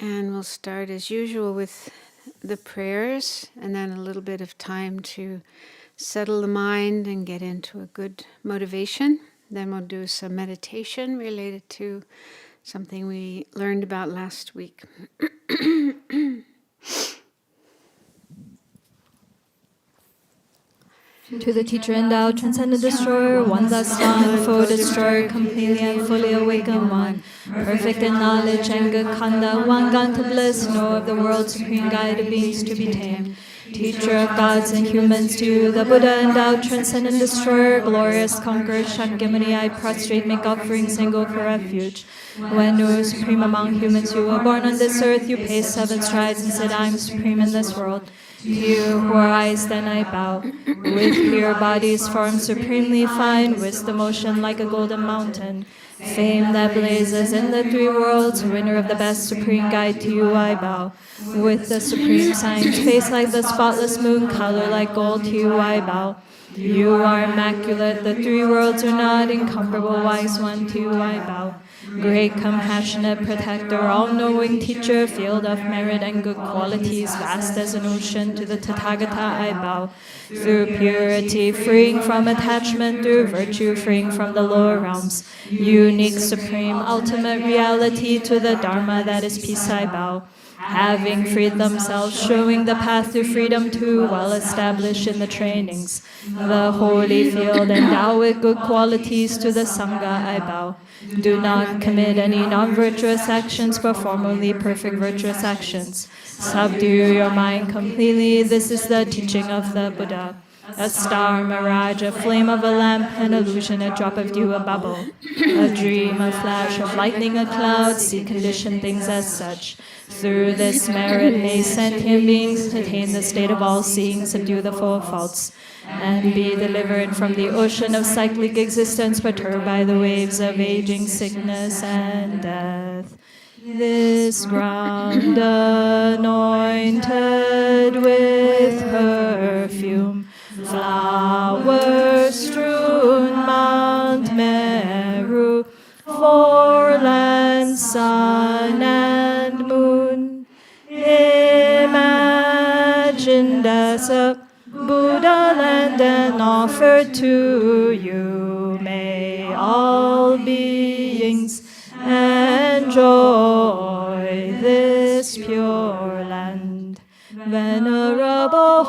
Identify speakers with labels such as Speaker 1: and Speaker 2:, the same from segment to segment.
Speaker 1: And we'll start as usual with the prayers and then a little bit of time to settle the mind and get into a good motivation. Then we'll do some meditation related to something we learned about last week.
Speaker 2: To the teacher endowed, transcendent destroyer, one thus long, foe destroyer, completely and fully awakened one, perfect in knowledge and good conduct, one gone to bliss, knower of the world, supreme guide of beings to be tamed, teacher of gods and humans, to you, the Buddha endowed, transcendent destroyer, glorious conqueror, Shakyamuni, I prostrate, make offerings and go for refuge. When you were supreme among humans, you were born on this earth, you paced 7 strides and said, I am supreme in this world. To you who are eyes, then I bow. With pure bodies formed supremely fine, wisdom ocean like a golden mountain, fame that blazes in the 3 worlds, winner of the best supreme guide, to you I bow. With the supreme signs, face like the spotless moon, color like gold, to you I bow. You are immaculate, the 3 worlds are not incomparable, wise one, to you I bow. Great, compassionate protector, all-knowing teacher, field of merit and good qualities, vast as an ocean, to the Tathagata I bow. Through purity, freeing from attachment, through virtue, freeing from the lower realms, unique, supreme, ultimate reality, to the Dharma that is peace I bow. Having freed themselves, showing the path to freedom too, well established in the trainings, the holy field, endowed with good qualities, to the Sangha I bow. Do not commit any non-virtuous actions, perform only perfect virtuous actions. Subdue your mind completely, this is the teaching of the Buddha. A star, mirage, a flame of a lamp, an illusion, a drop of dew, a bubble. A dream, a flash of lightning, a cloud, see conditioned things as such. Through this merit may sentient beings attain the state of all-seeing, subdue the 4 faults, and be delivered from the ocean of cyclic existence, perturbed by the waves of aging, sickness, and death. This ground anointed with perfume, flowers strewn, Mount Meru, 4 lands, sun and moon, imagined as a Buddha land and offered to you, may all beings enjoy this pure land. Venerable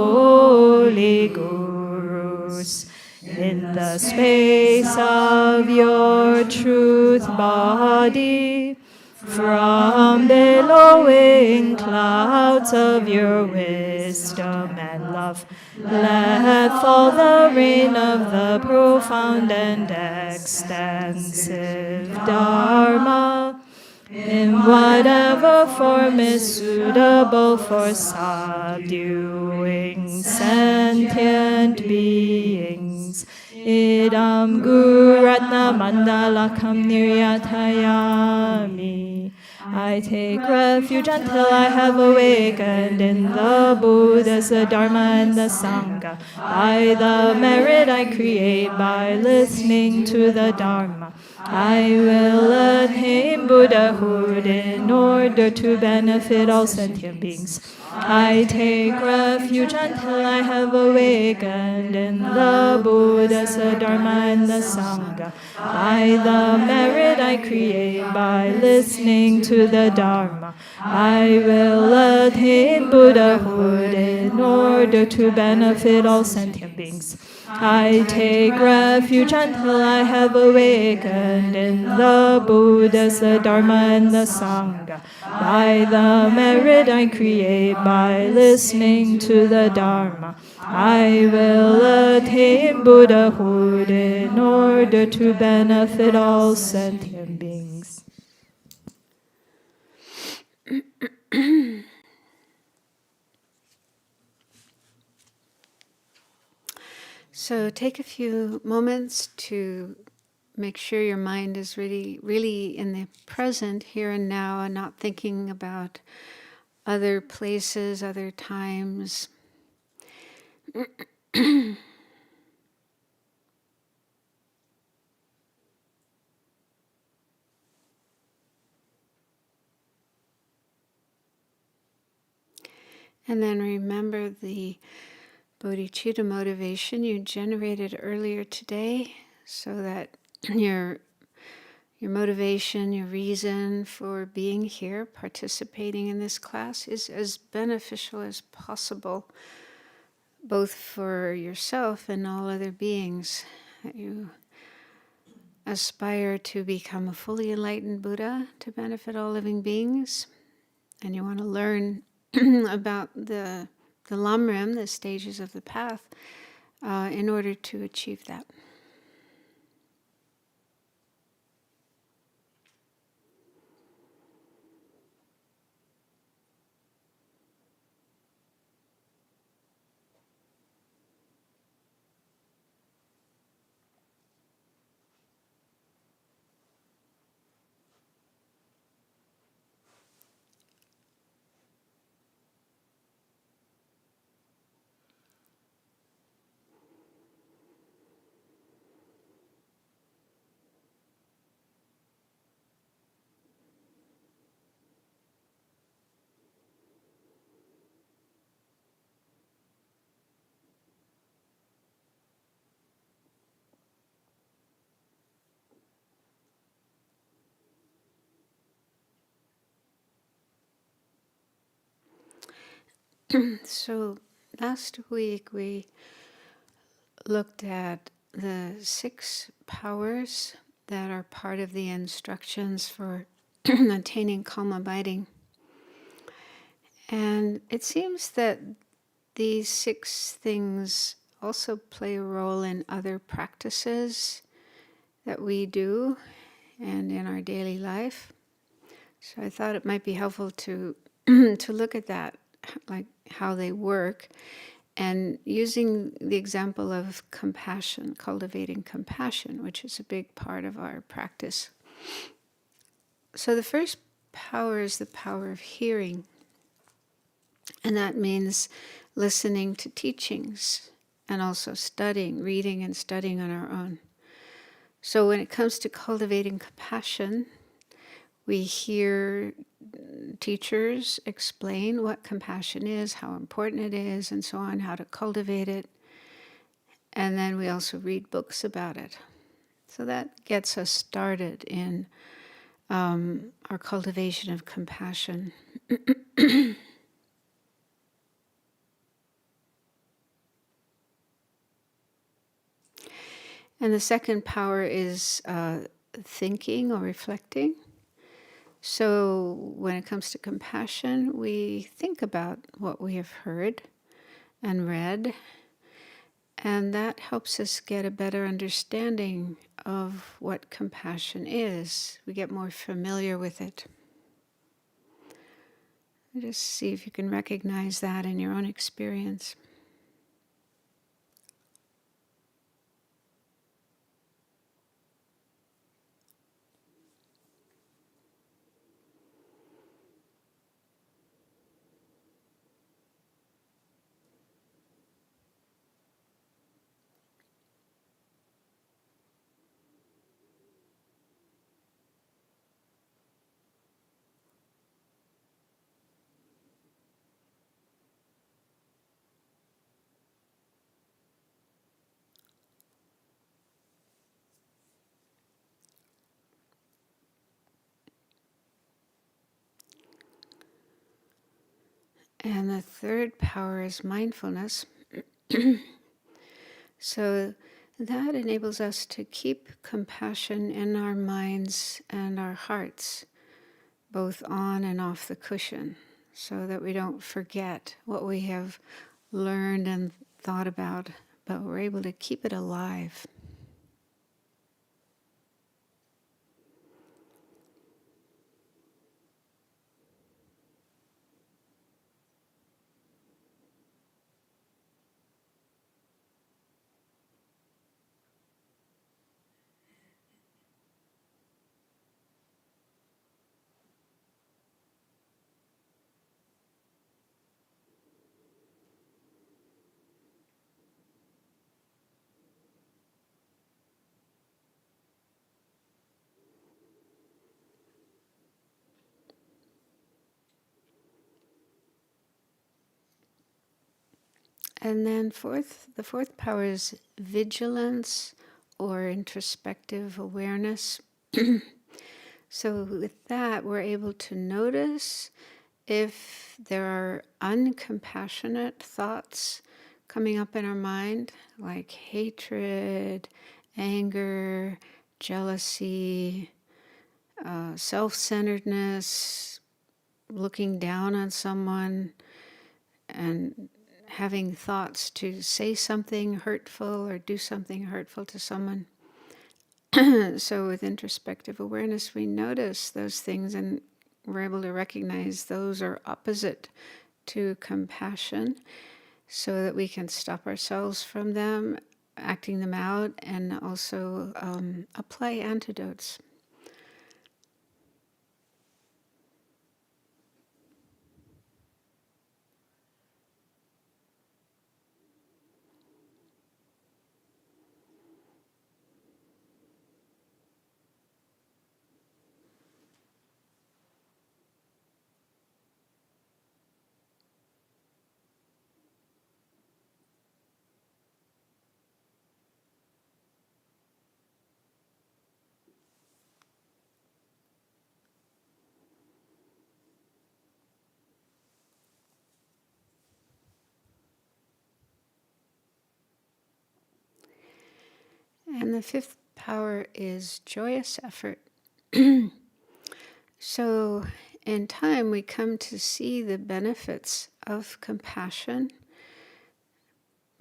Speaker 2: holy gurus, in the space of your truth body, from billowing clouds of your wisdom and love, let fall the rain of the profound and extensive Dharma, in whatever form is suitable for subduing sentient beings. Idam Guru Ratna Mandalakam Niryatayami. I take refuge until I have awakened in the Buddhas, the Dharma, and the Sangha. By the merit I create by listening to the Dharma, I will attain Buddhahood in order to benefit all sentient beings. I take refuge until I have awakened in the Buddhas, the Dharma, and the Sangha. By the merit I create by listening to the Dharma, I will attain Buddhahood in order to benefit all sentient beings. I take refuge until I have awakened in the Buddhas, the Dharma, and the Sangha. By the merit I create by listening to the Dharma, I will attain Buddhahood in order to benefit all sentient beings.
Speaker 1: So take a few moments to make sure your mind is really in the present, here and now, and not thinking about other places, other times. And then remember the bodhicitta motivation you generated earlier today, so that your motivation, your reason for being here, participating in this class, is as beneficial as possible, both for yourself and all other beings. That you aspire to become a fully enlightened Buddha to benefit all living beings, and you want to learn about the Lamrim, the stages of the path, in order to achieve that. So last week we looked at the 6 powers that are part of the instructions for attaining calm abiding. And it seems that these 6 things also play a role in other practices that we do and in our daily life. So I thought it might be helpful to to look at that, like how they work, and using the example of compassion, cultivating compassion, which is a big part of our practice. So the first power is the power of hearing, and that means listening to teachings and also studying, reading and studying on our own. So when it comes to cultivating compassion, we hear teachers explain what compassion is, how important it is, and so on, how to cultivate it. And then we also read books about it. So that gets us started in our cultivation of compassion. And the second power is thinking or reflecting. So when it comes to compassion, we think about what we have heard and read, and that helps us get a better understanding of what compassion is. We get more familiar with it. Just see if you can recognize that in your own experience. And the third power is mindfulness. So that enables us to keep compassion in our minds and our hearts, both on and off the cushion, so that we don't forget what we have learned and thought about, but we're able to keep it alive. And then the fourth power is vigilance or introspective awareness. So with that, we're able to notice if there are uncompassionate thoughts coming up in our mind, like hatred, anger, jealousy, self-centeredness, looking down on someone, and having thoughts to say something hurtful or do something hurtful to someone. So with introspective awareness, we notice those things and we're able to recognize those are opposite to compassion so that we can stop ourselves from them, acting them out, and also apply antidotes. And the fifth power is joyous effort. So in time, we come to see the benefits of compassion,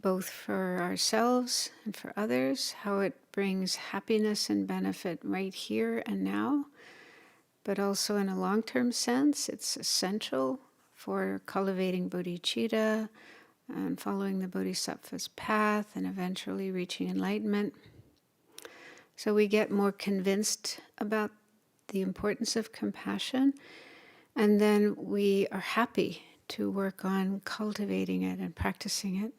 Speaker 1: both for ourselves and for others, how it brings happiness and benefit right here and now, but also in a long-term sense, it's essential for cultivating bodhicitta and following the bodhisattva's path and eventually reaching enlightenment. So we get more convinced about the importance of compassion, and then we are happy to work on cultivating it and practicing it.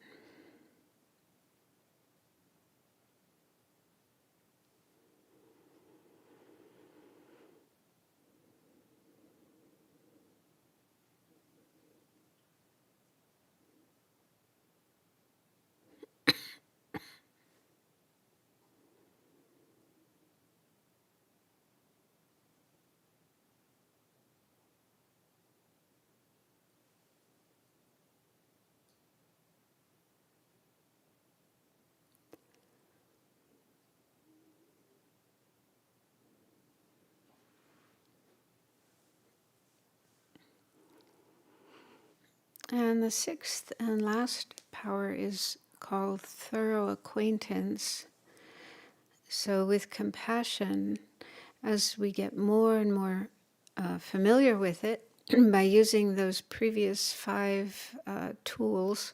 Speaker 1: And the sixth and last power is called thorough acquaintance. So with compassion, as we get more and more familiar with it, by using those previous 5 tools,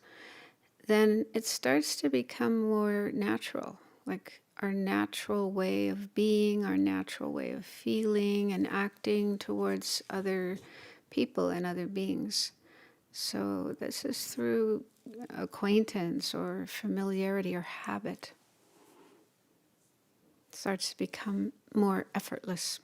Speaker 1: then it starts to become more natural, like our natural way of being, our natural way of feeling and acting towards other people and other beings. So this is through acquaintance or familiarity or habit. It starts to become more effortless.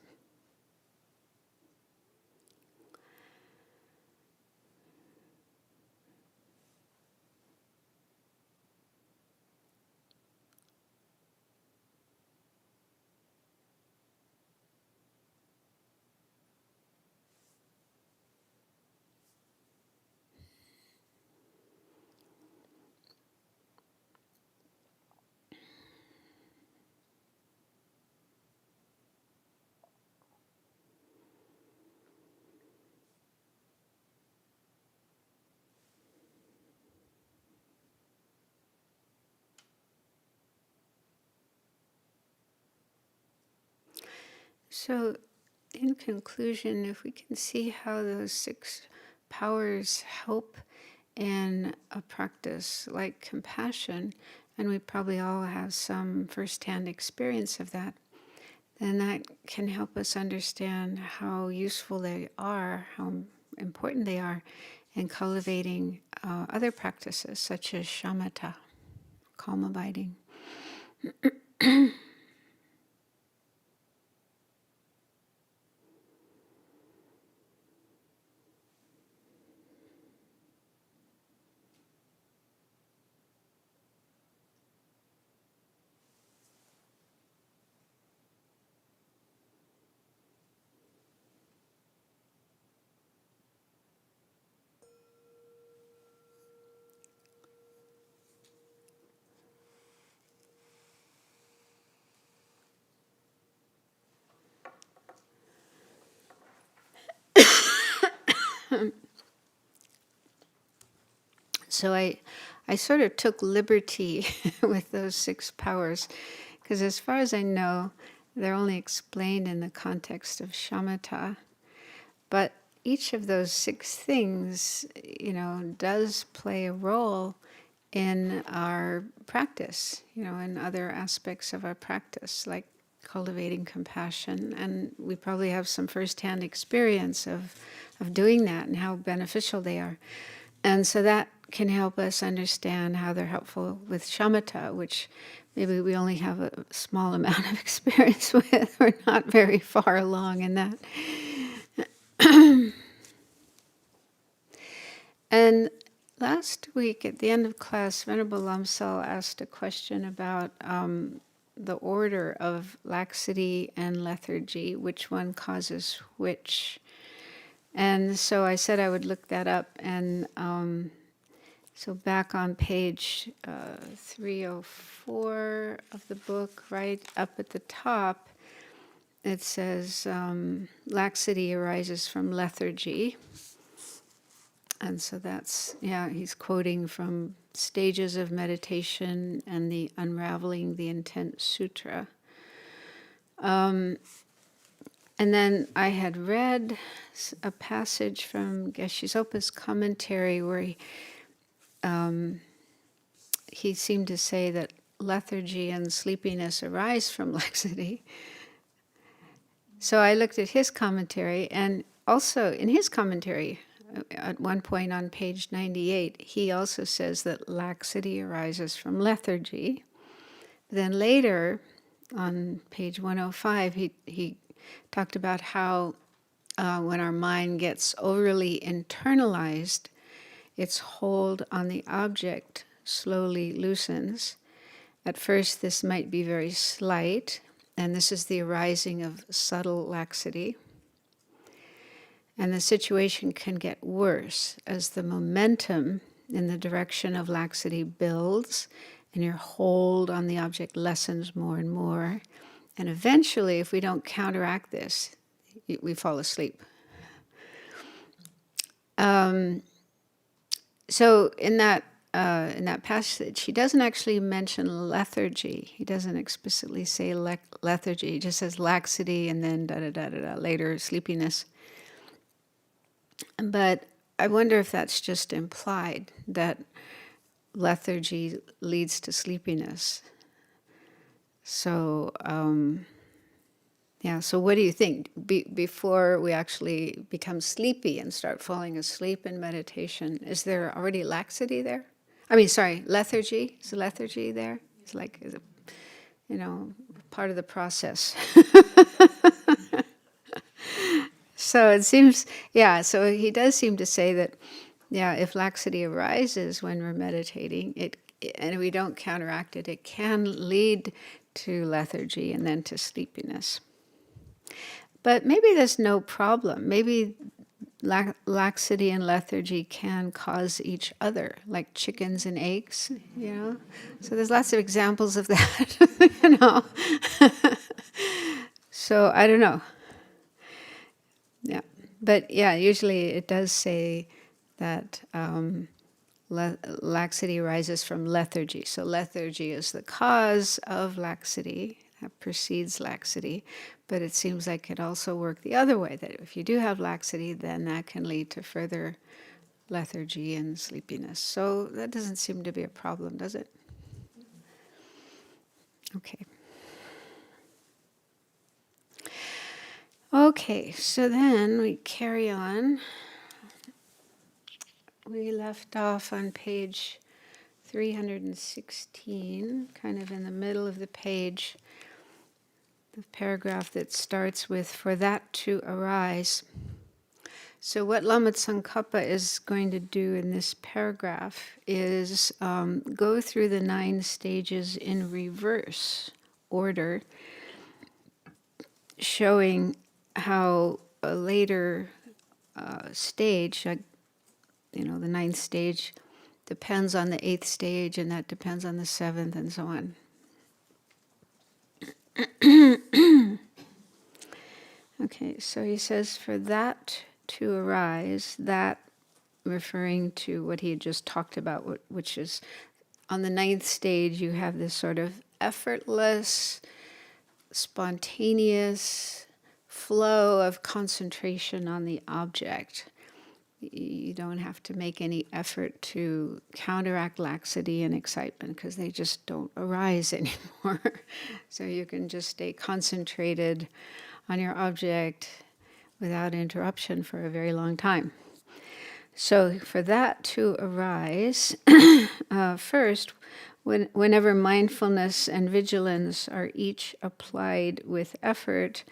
Speaker 1: So in conclusion, if we can see how those 6 powers help in a practice like compassion, and we probably all have some first-hand experience of that, then that can help us understand how useful they are, how important they are in cultivating other practices such as shamatha, calm abiding. So I sort of took liberty with those 6 powers, because as far as I know, they're only explained in the context of shamatha. But each of those 6 things, does play a role in our practice, in other aspects of our practice, like cultivating compassion. And we probably have some firsthand experience of doing that and how beneficial they are. And so that can help us understand how they're helpful with shamatha, which maybe we only have a small amount of experience with. We're not very far along in that. And last week, at the end of class, Venerable Lamsal asked a question about the order of laxity and lethargy, which one causes which. And so I said I would look that up, and so back on page 304 of the book, right up at the top, it says laxity arises from lethargy. And so that's, he's quoting from Stages of Meditation and the Unraveling the Intent Sutra. And then I had read a passage from Geshe Sopa's commentary where he seemed to say that lethargy and sleepiness arise from laxity. So I looked at his commentary, and also in his commentary, at one point on page 98, he also says that laxity arises from lethargy. Then later, on page 105, he talked about how when our mind gets overly internalized, its hold on the object slowly loosens. At first, this might be very slight, and this is the arising of subtle laxity. And the situation can get worse as the momentum in the direction of laxity builds and your hold on the object lessens more and more. And eventually, if we don't counteract this, we fall asleep. So in that passage, he doesn't actually mention lethargy. He doesn't explicitly say lethargy. He just says laxity and then later sleepiness. But I wonder if that's just implied, that lethargy leads to sleepiness. So, so what do you think? Before we actually become sleepy and start falling asleep in meditation, is there already laxity there? Lethargy. Is lethargy there? Is it, part of the process? So it seems, so he does seem to say that, if laxity arises when we're meditating, and we don't counteract it, it can lead to lethargy and then to sleepiness. But maybe there's no problem. Maybe laxity and lethargy can cause each other, like chickens and eggs, So there's lots of examples of that, So I don't know. Yeah, but usually it does say that laxity arises from lethargy. So lethargy is the cause of laxity, that precedes laxity, but it seems like it also works the other way, that if you do have laxity, then that can lead to further lethargy and sleepiness. So that doesn't seem to be a problem, does it? Okay. Okay, so then we carry on. We left off on page 316, kind of in the middle of the page, the paragraph that starts with, "For that to arise." So what Lama Tsongkhapa is going to do in this paragraph is go through the 9 stages in reverse order, showing how a later stage, the 9th stage, depends on the 8th stage, and that depends on the 7th, and so on. Okay, so he says, for that to arise, that referring to what he had just talked about, which is on the 9th stage, you have this sort of effortless, spontaneous flow of concentration on the object. You don't have to make any effort to counteract laxity and excitement because they just don't arise anymore. So you can just stay concentrated on your object without interruption for a very long time. So for that to arise, first, whenever mindfulness and vigilance are each applied with effort,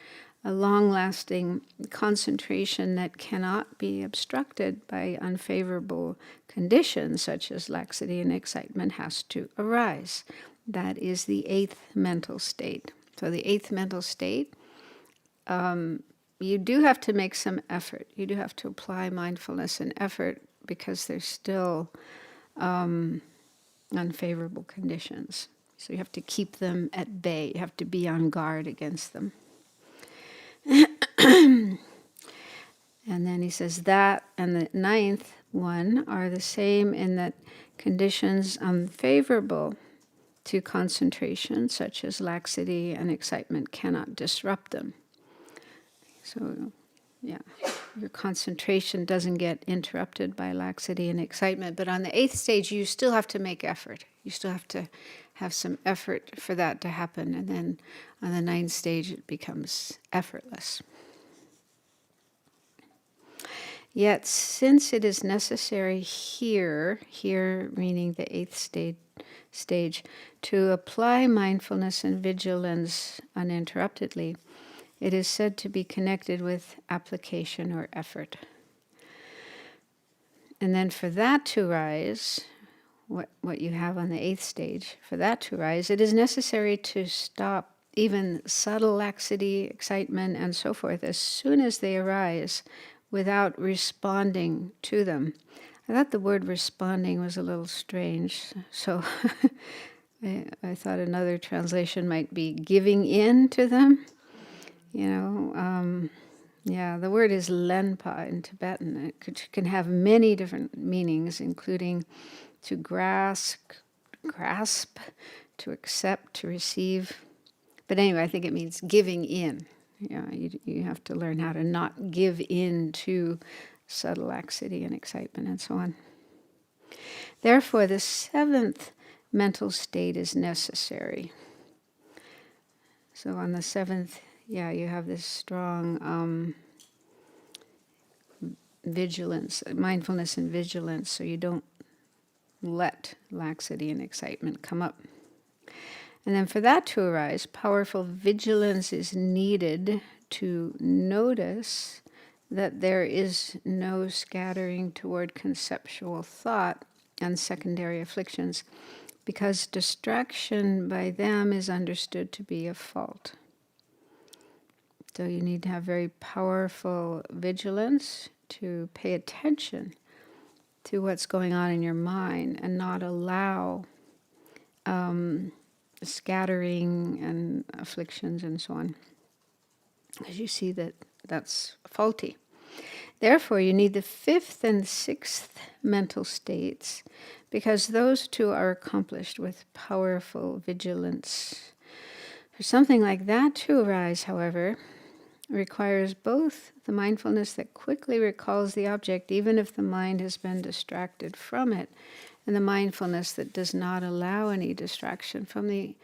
Speaker 1: a long-lasting concentration that cannot be obstructed by unfavorable conditions such as laxity and excitement has to arise. That is the 8th mental state. So the 8th mental state, you do have to make some effort. You do have to apply mindfulness and effort because there's still unfavorable conditions. So you have to keep them at bay. You have to be on guard against them. And then he says that and the 9th one are the same in that conditions unfavorable to concentration, such as laxity and excitement, cannot disrupt them. So, yeah, your concentration doesn't get interrupted by laxity and excitement. But on the 8th stage, you still have to make effort. You still have to have some effort for that to happen. And then on the 9th stage, it becomes effortless. Yet, since it is necessary here meaning the 8th stage, to apply mindfulness and vigilance uninterruptedly, it is said to be connected with application or effort. And then for that to rise, what you have on the 8th stage, for that to rise, it is necessary to stop even subtle laxity, excitement, and so forth as soon as they arise without responding to them. I thought the word responding was a little strange, so I thought another translation might be giving in to them. You know, the word is lenpa in Tibetan. It can have many different meanings, including to grasp, to accept, to receive. But anyway, I think it means giving in. You have to learn how to not give in to subtle laxity and excitement and so on. Therefore, the 7th mental state is necessary. So on the 7th, you have this strong vigilance, mindfulness and vigilance, so you don't let laxity and excitement come up. And then for that to arise, powerful vigilance is needed to notice that there is no scattering toward conceptual thought and secondary afflictions, because distraction by them is understood to be a fault. So you need to have very powerful vigilance to pay attention to what's going on in your mind and not allow scattering and afflictions and so on, as you see that that's faulty. Therefore, you need the 5th and 6th mental states, because those two are accomplished with powerful vigilance. For something like that to arise, however, requires both the mindfulness that quickly recalls the object, even if the mind has been distracted from it, and the mindfulness that does not allow any distraction from the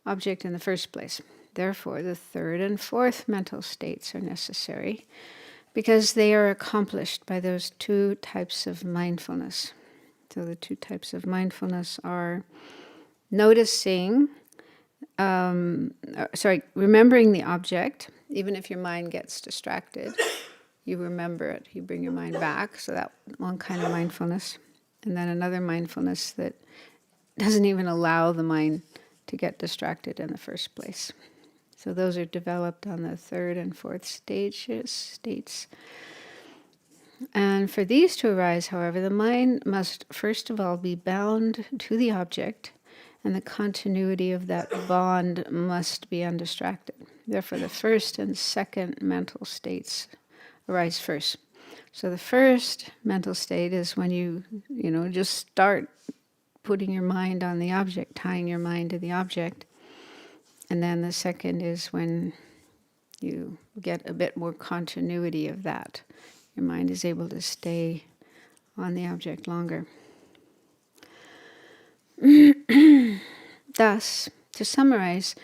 Speaker 1: object in the first place. Therefore, the 3rd and 4th mental states are necessary, because they are accomplished by those 2 types of mindfulness. So the 2 types of mindfulness are noticing, remembering the object. Even if your mind gets distracted, you remember it, you bring your mind back. So that one kind of mindfulness. And then another mindfulness that doesn't even allow the mind to get distracted in the first place. So those are developed on the 3rd and 4th states. And for these to arise, however, the mind must first of all be bound to the object, and the continuity of that bond must be undistracted. Therefore, the 1st and 2nd mental states arise first. So the first mental state is when you just start putting your mind on the object, tying your mind to the object. And then the second is when you get a bit more continuity of that. Your mind is able to stay on the object longer. Thus, to summarize,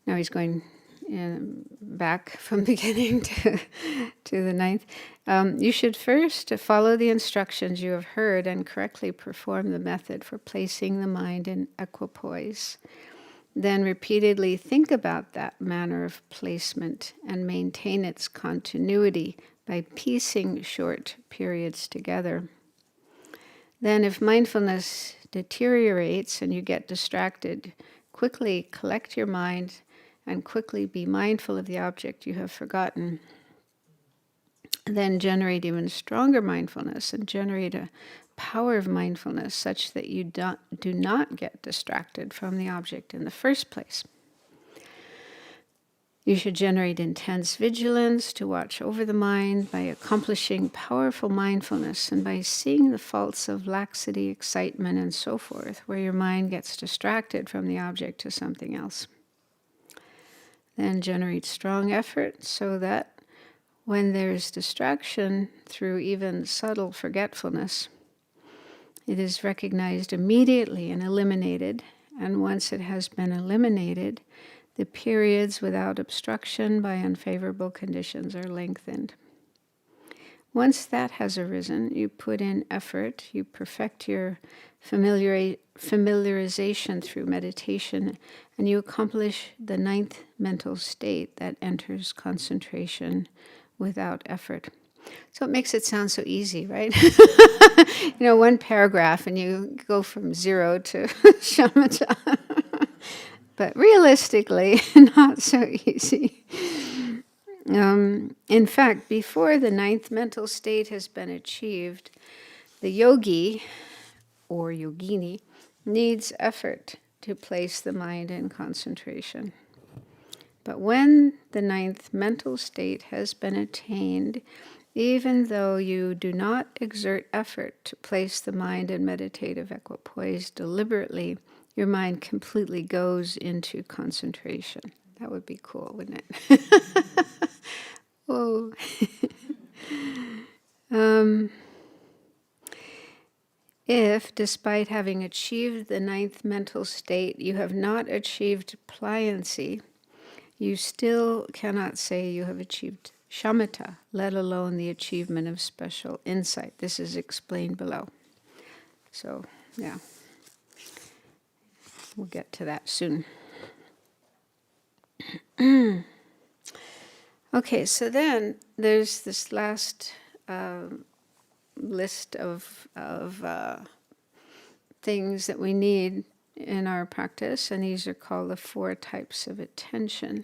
Speaker 1: now he's going back from beginning to the ninth. You should first follow the instructions you have heard and correctly perform the method for placing the mind in equipoise. Then repeatedly think about that manner of placement and maintain its continuity by piecing short periods together. Then if mindfulness deteriorates and you get distracted, quickly collect your mind and quickly be mindful of the object you have forgotten. Then generate even stronger mindfulness and generate a power of mindfulness such that you do not get distracted from the object in the first place. You should generate intense vigilance to watch over the mind by accomplishing powerful mindfulness and by seeing the faults of laxity, excitement, and so forth, where your mind gets distracted from the object to something else. Then generate strong effort so that when there's distraction through even subtle forgetfulness, it is recognized immediately and eliminated, and once it has been eliminated, the periods without obstruction by unfavorable conditions are lengthened. Once that has arisen, you put in effort, you perfect your familiarization through meditation, and you accomplish the ninth mental state that enters concentration without effort. So it makes it sound so easy, right? One paragraph and you go from 0 to shamatha. But realistically, not so easy. In fact, before the ninth mental state has been achieved, the yogi or yogini needs effort to place the mind in concentration. But when the ninth mental state has been attained, even though you do not exert effort to place the mind in meditative equipoise deliberately, your mind completely goes into concentration. That would be cool, wouldn't it? Whoa. If, despite having achieved the ninth mental state, you have not achieved pliancy, you still cannot say you have achieved shamatha, let alone the achievement of special insight. This is explained below. So, yeah. We'll get to that soon. Okay, so then there's this last list of things that we need in our practice, and these are called the 4 types of attention.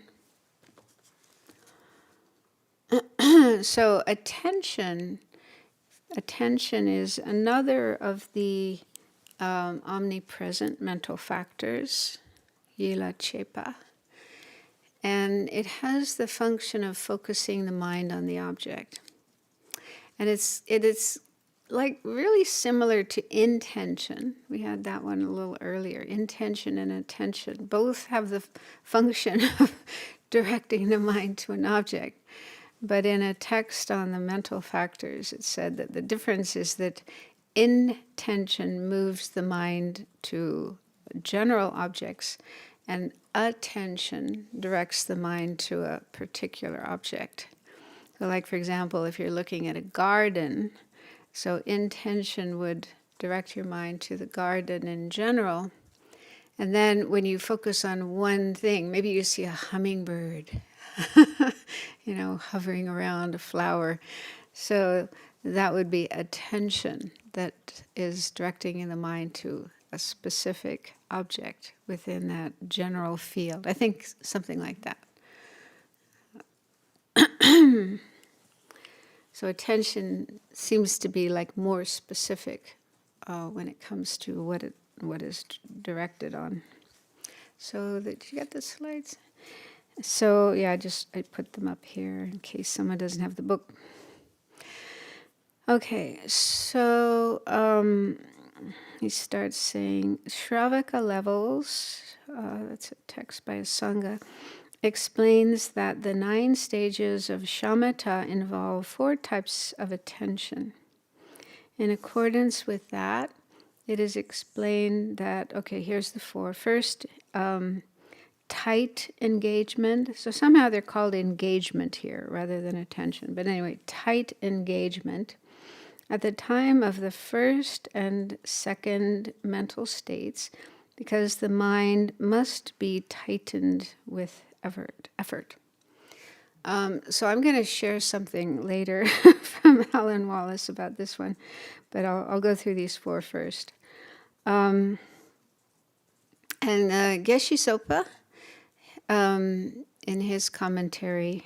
Speaker 1: So attention is another of the omnipresent mental factors, yila chepa, and it has the function of focusing the mind on the object. And it is like really similar to intention. We had that one a little earlier. Intention and attention both have the function of directing the mind to an object. But in a text on the mental factors, it said that the difference is that intention moves the mind to general objects, and attention directs the mind to a particular object. So like, for example, if you're looking at a garden, so intention would direct your mind to the garden in general. And then when you focus on one thing, maybe you see a hummingbird, hovering around a flower. So that would be attention that is directing the mind to a specific object within that general field. I think something like that. So attention seems to be like more specific when it comes to what is directed on. So did you get the slides? So yeah, I put them up here in case someone doesn't have the book. Okay, so he starts saying, Shravaka levels, that's a text by a Sangha, explains that the 9 stages of Shamatha involve 4 types of attention. In accordance with that, it is explained that, okay, here's the 4. First, tight engagement. So somehow they're called engagement here rather than attention. But anyway, tight engagement. At the time of the first and second mental states, because the mind must be tightened with effort. So I'm going to share something later from Alan Wallace about this one, but I'll go through these 4 first. And Geshe Sopa, in his commentary,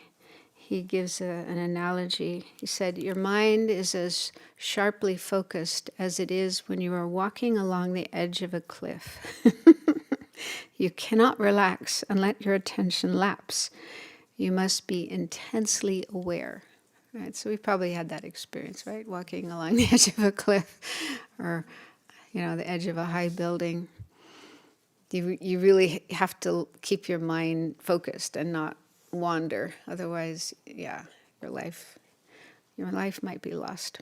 Speaker 1: he gives an analogy. He said, your mind is as sharply focused as it is when you are walking along the edge of a cliff. You cannot relax and let your attention lapse. You must be intensely aware. Right? So we've probably had that experience, right? Walking along the edge of a cliff or, the edge of a high building. You really have to keep your mind focused and not wander. Otherwise, your life might be lost.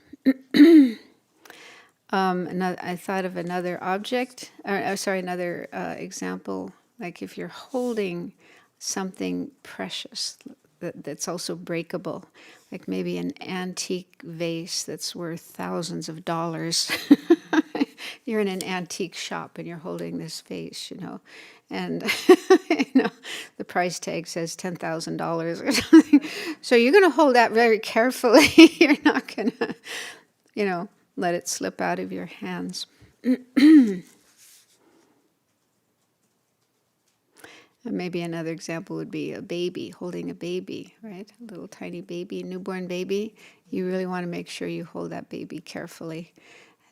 Speaker 1: I thought of another object, another example, like if you're holding something precious that's also breakable, like maybe an antique vase that's worth thousands of dollars. You're in an antique shop and you're holding this vase, and the price tag says $10,000 or something. So you're going to hold that very carefully. You're not going to, let it slip out of your hands. And maybe another example would be a baby, holding a baby, right? A little tiny baby, newborn baby. You really want to make sure you hold that baby carefully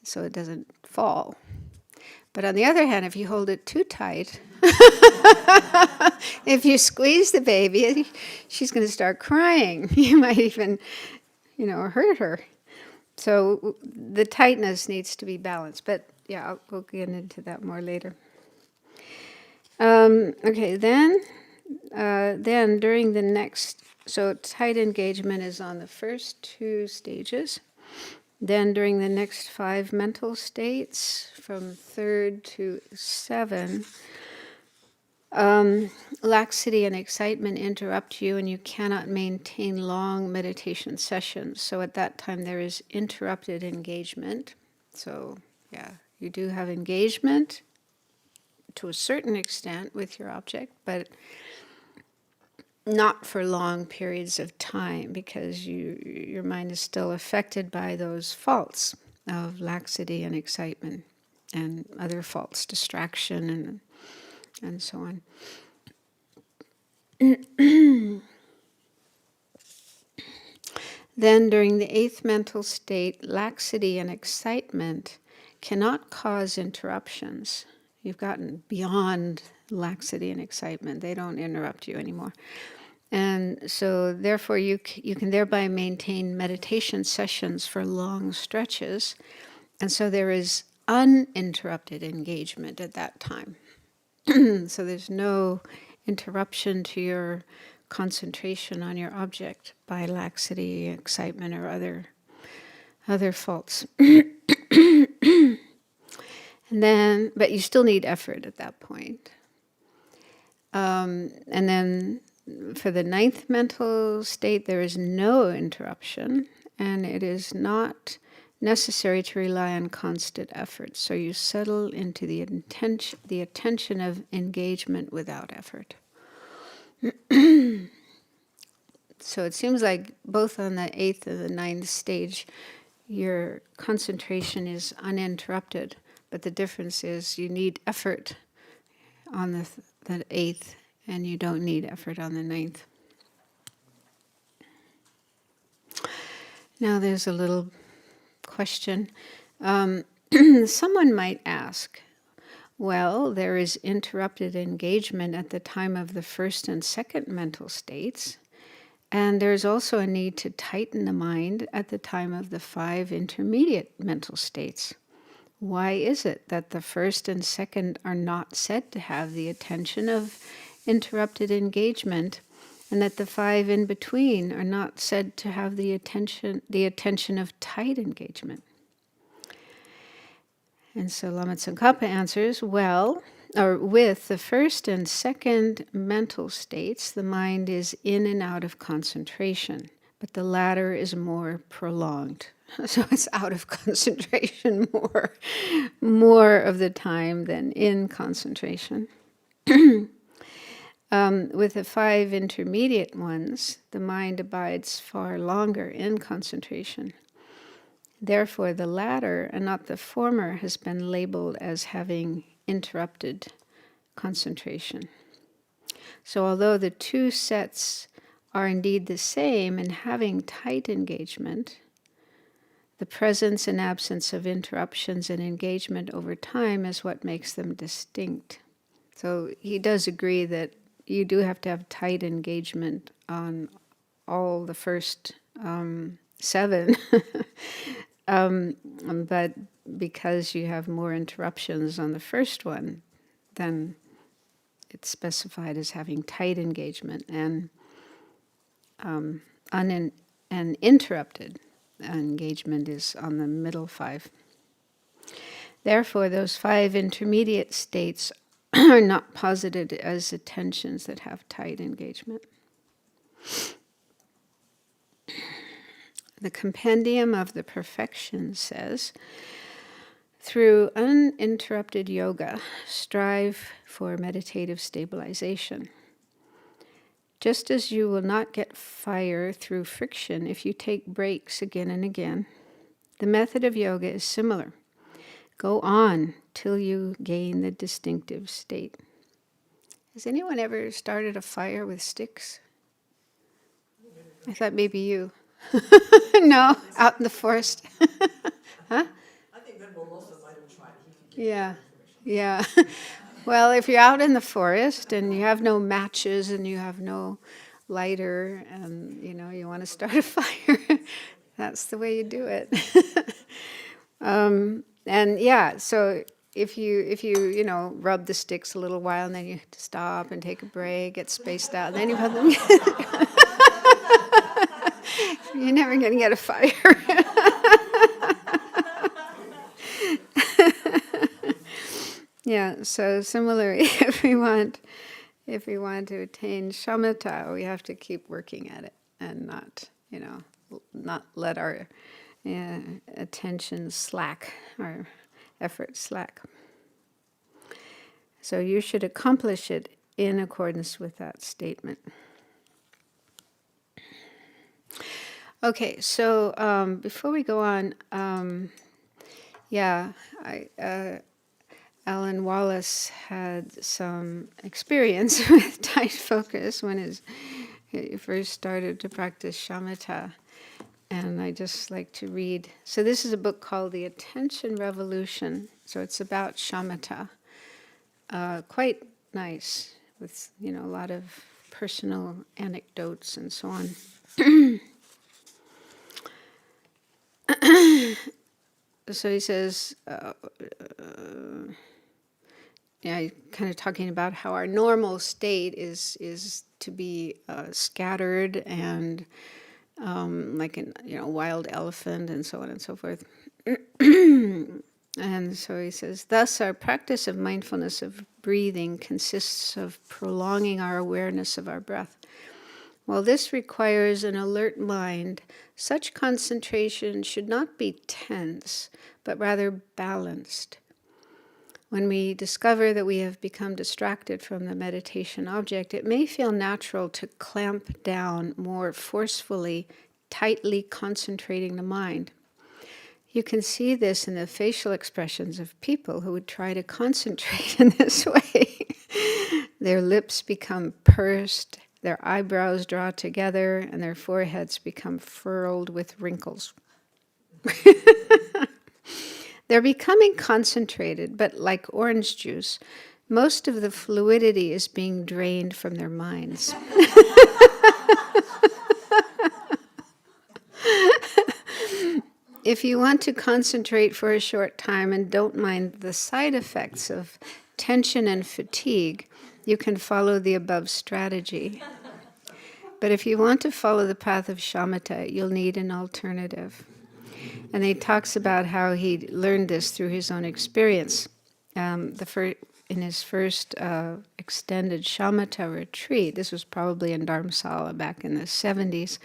Speaker 1: so it doesn't fall. But on the other hand, if you hold it too tight, if you squeeze the baby, she's going to start crying. You might even, hurt her. So the tightness needs to be balanced. But we'll get into that more later. Okay, then during the next, so tight engagement is on the first 2 stages. Then during the next 5 mental states, from 3rd to 7, laxity and excitement interrupt you and you cannot maintain long meditation sessions. So at that time there is interrupted engagement. So you do have engagement to a certain extent with your object, but not for long periods of time, because your mind is still affected by those faults of laxity and excitement and other faults, distraction and so on. Then during the 8th mental state, laxity and excitement cannot cause interruptions. You've gotten beyond laxity and excitement. They don't interrupt you anymore. And so therefore you can thereby maintain meditation sessions for long stretches. And so there is uninterrupted engagement at that time. So there's no interruption to your concentration on your object by laxity, excitement, or other faults. And then, but you still need effort at that point. And then for the 9th mental state, there is no interruption, and it is not necessary to rely on constant effort. So you settle into the attention of engagement without effort. So it seems like both on the 8th and the 9th stage, your concentration is uninterrupted, but the difference is you need effort on the 8th, and you don't need effort on the 9th. Now there's a little question. Someone might ask, well, there is interrupted engagement at the time of the 1st and 2nd mental states, And there's also a need to tighten the mind at the time of the 5 intermediate mental states. Why is it that the first and second are not said to have the attention of interrupted engagement, and that the 5 in between are not said to have the attention of tight engagement? And so Lama Tsongkhapa answers, with the first and second mental states, the mind is in and out of concentration, but the latter is more prolonged. So it's out of concentration more of the time than in concentration. With the 5 intermediate ones, the mind abides far longer in concentration. Therefore, the latter and not the former has been labeled as having interrupted concentration. So although the 2 sets are indeed the same in having tight engagement, the presence and absence of interruptions and engagement over time is what makes them distinct. So he does agree that you do have to have tight engagement on all the first 7, but because you have more interruptions on the first one, then it's specified as having tight engagement, and uninterrupted engagement is on the middle 5. Therefore, those 5 intermediate states are not posited as attentions that have tight engagement. The Compendium of the Perfections says, through uninterrupted yoga, strive for meditative stabilization. Just as you will not get fire through friction if you take breaks again and again, the method of yoga is similar. Go on till you gain the distinctive state. Has anyone ever started a fire with sticks? I thought maybe you. No, out in the forest. Huh?
Speaker 3: I think Venerable most of us might have tried it.
Speaker 1: Yeah. Well, if you're out in the forest and you have no matches and you have no lighter and you want to start a fire, that's the way you do it. So if you rub the sticks a little while and then you have to stop and take a break, get spaced out, and then you have them. You're never going to get a fire. Yeah, so similarly, if we want to attain shamatha, we have to keep working at it and not let our attention slack, our effort slack. So you should accomplish it in accordance with that statement. Okay, so before we go on, Alan Wallace had some experience with tight focus when he first started to practice shamatha. And I just like to read. So this is a book called The Attention Revolution. So it's about shamatha. Quite nice, with a lot of personal anecdotes and so on. So he says, kind of talking about how our normal state is to be scattered and like a wild elephant and so on and so forth. And so he says, thus our practice of mindfulness of breathing consists of prolonging our awareness of our breath. While this requires an alert mind, such concentration should not be tense, but rather balanced. When we discover that we have become distracted from the meditation object, it may feel natural to clamp down more forcefully, tightly concentrating the mind. You can see this in the facial expressions of people who would try to concentrate in this way. Their lips become pursed, their eyebrows draw together, and their foreheads become furrowed with wrinkles. They're becoming concentrated, but like orange juice, most of the fluidity is being drained from their minds. if you want to concentrate for a short time and don't mind the side effects of tension and fatigue, you can follow the above strategy. But if you want to follow the path of shamatha, you'll need an alternative. And he talks about how he learned this through his own experience. In his first extended shamatha retreat, this was probably in Dharamsala back in the 70s,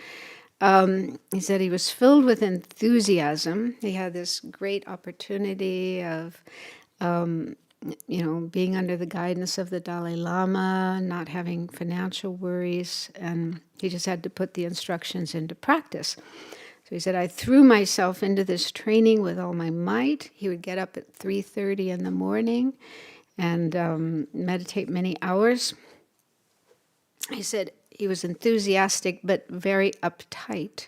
Speaker 1: he said he was filled with enthusiasm. He had this great opportunity of, being under the guidance of the Dalai Lama, not having financial worries, and he just had to put the instructions into practice. So he said, I threw myself into this training with all my might. He would get up at 3:30 in the morning and meditate many hours. He said he was enthusiastic but very uptight.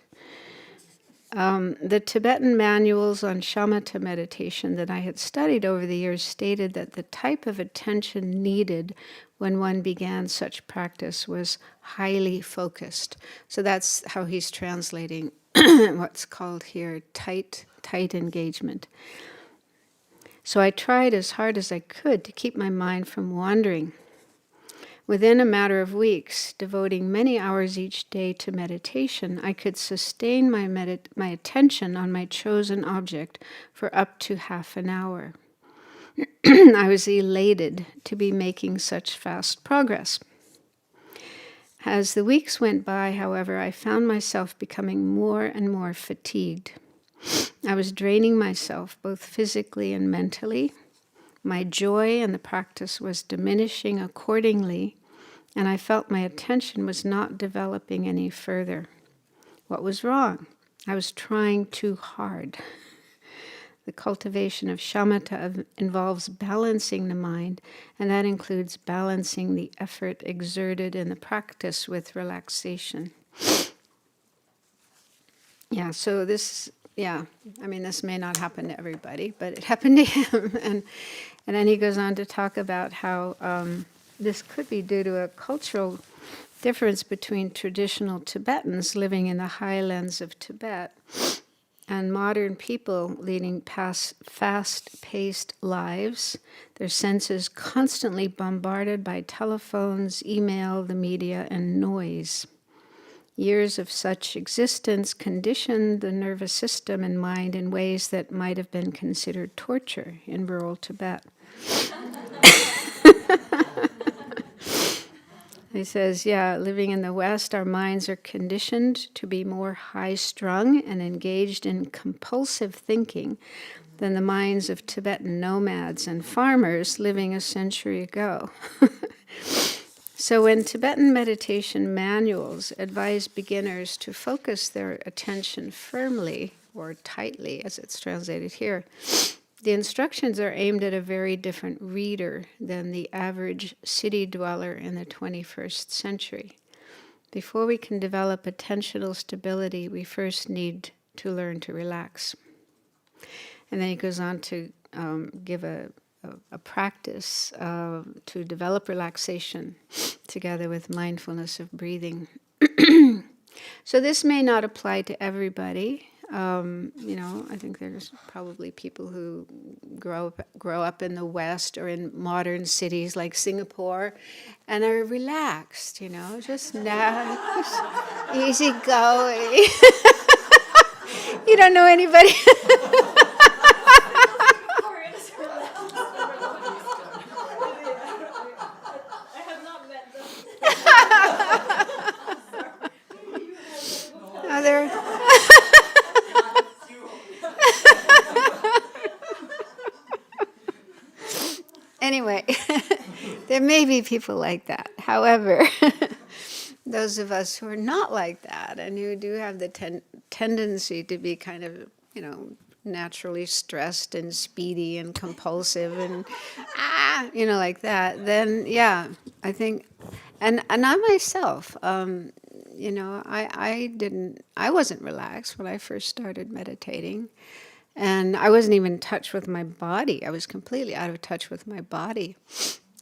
Speaker 1: The Tibetan manuals on shamatha meditation that I had studied over the years stated that the type of attention needed when one began such practice was highly focused. So that's how he's translating what's called here tight engagement. So I tried as hard as I could to keep my mind from wandering. Within a matter of weeks, devoting many hours each day to meditation, I could sustain my attention on my chosen object for up to half an hour. I was elated to be making such fast progress. As the weeks went by, however, I found myself becoming more and more fatigued. I was draining myself both physically and mentally. My joy in the practice was diminishing accordingly, and I felt my attention was not developing any further. What was wrong? I was trying too hard. The cultivation of shamatha involves balancing the mind, and that includes balancing the effort exerted in the practice with relaxation. So this may not happen to everybody, but it happened to him. And then he goes on to talk about how this could be due to a cultural difference between traditional Tibetans living in the highlands of Tibet and modern people leading fast-paced lives, their senses constantly bombarded by telephones, email, the media, and noise. Years of such existence conditioned the nervous system and mind in ways that might have been considered torture in rural Tibet. He says, living in the West, our minds are conditioned to be more high-strung and engaged in compulsive thinking than the minds of Tibetan nomads and farmers living a century ago. So when Tibetan meditation manuals advise beginners to focus their attention firmly, or tightly, as it's translated here, the instructions are aimed at a very different reader than the average city dweller in the 21st century. Before we can develop attentional stability, we first need to learn to relax. And then he goes on to give a practice to develop relaxation together with mindfulness of breathing. So this may not apply to everybody. I think there's probably people who grow up in the West or in modern cities like Singapore and are relaxed, just easy going. You don't know anybody.
Speaker 3: I have not met them.
Speaker 1: Other. Anyway, there may be people like that. However, those of us who are not like that and who do have the tendency to be kind of, naturally stressed and speedy and compulsive and like that, then I think, and I myself, I wasn't relaxed when I first started meditating. And I wasn't even in touch with my body. I was completely out of touch with my body.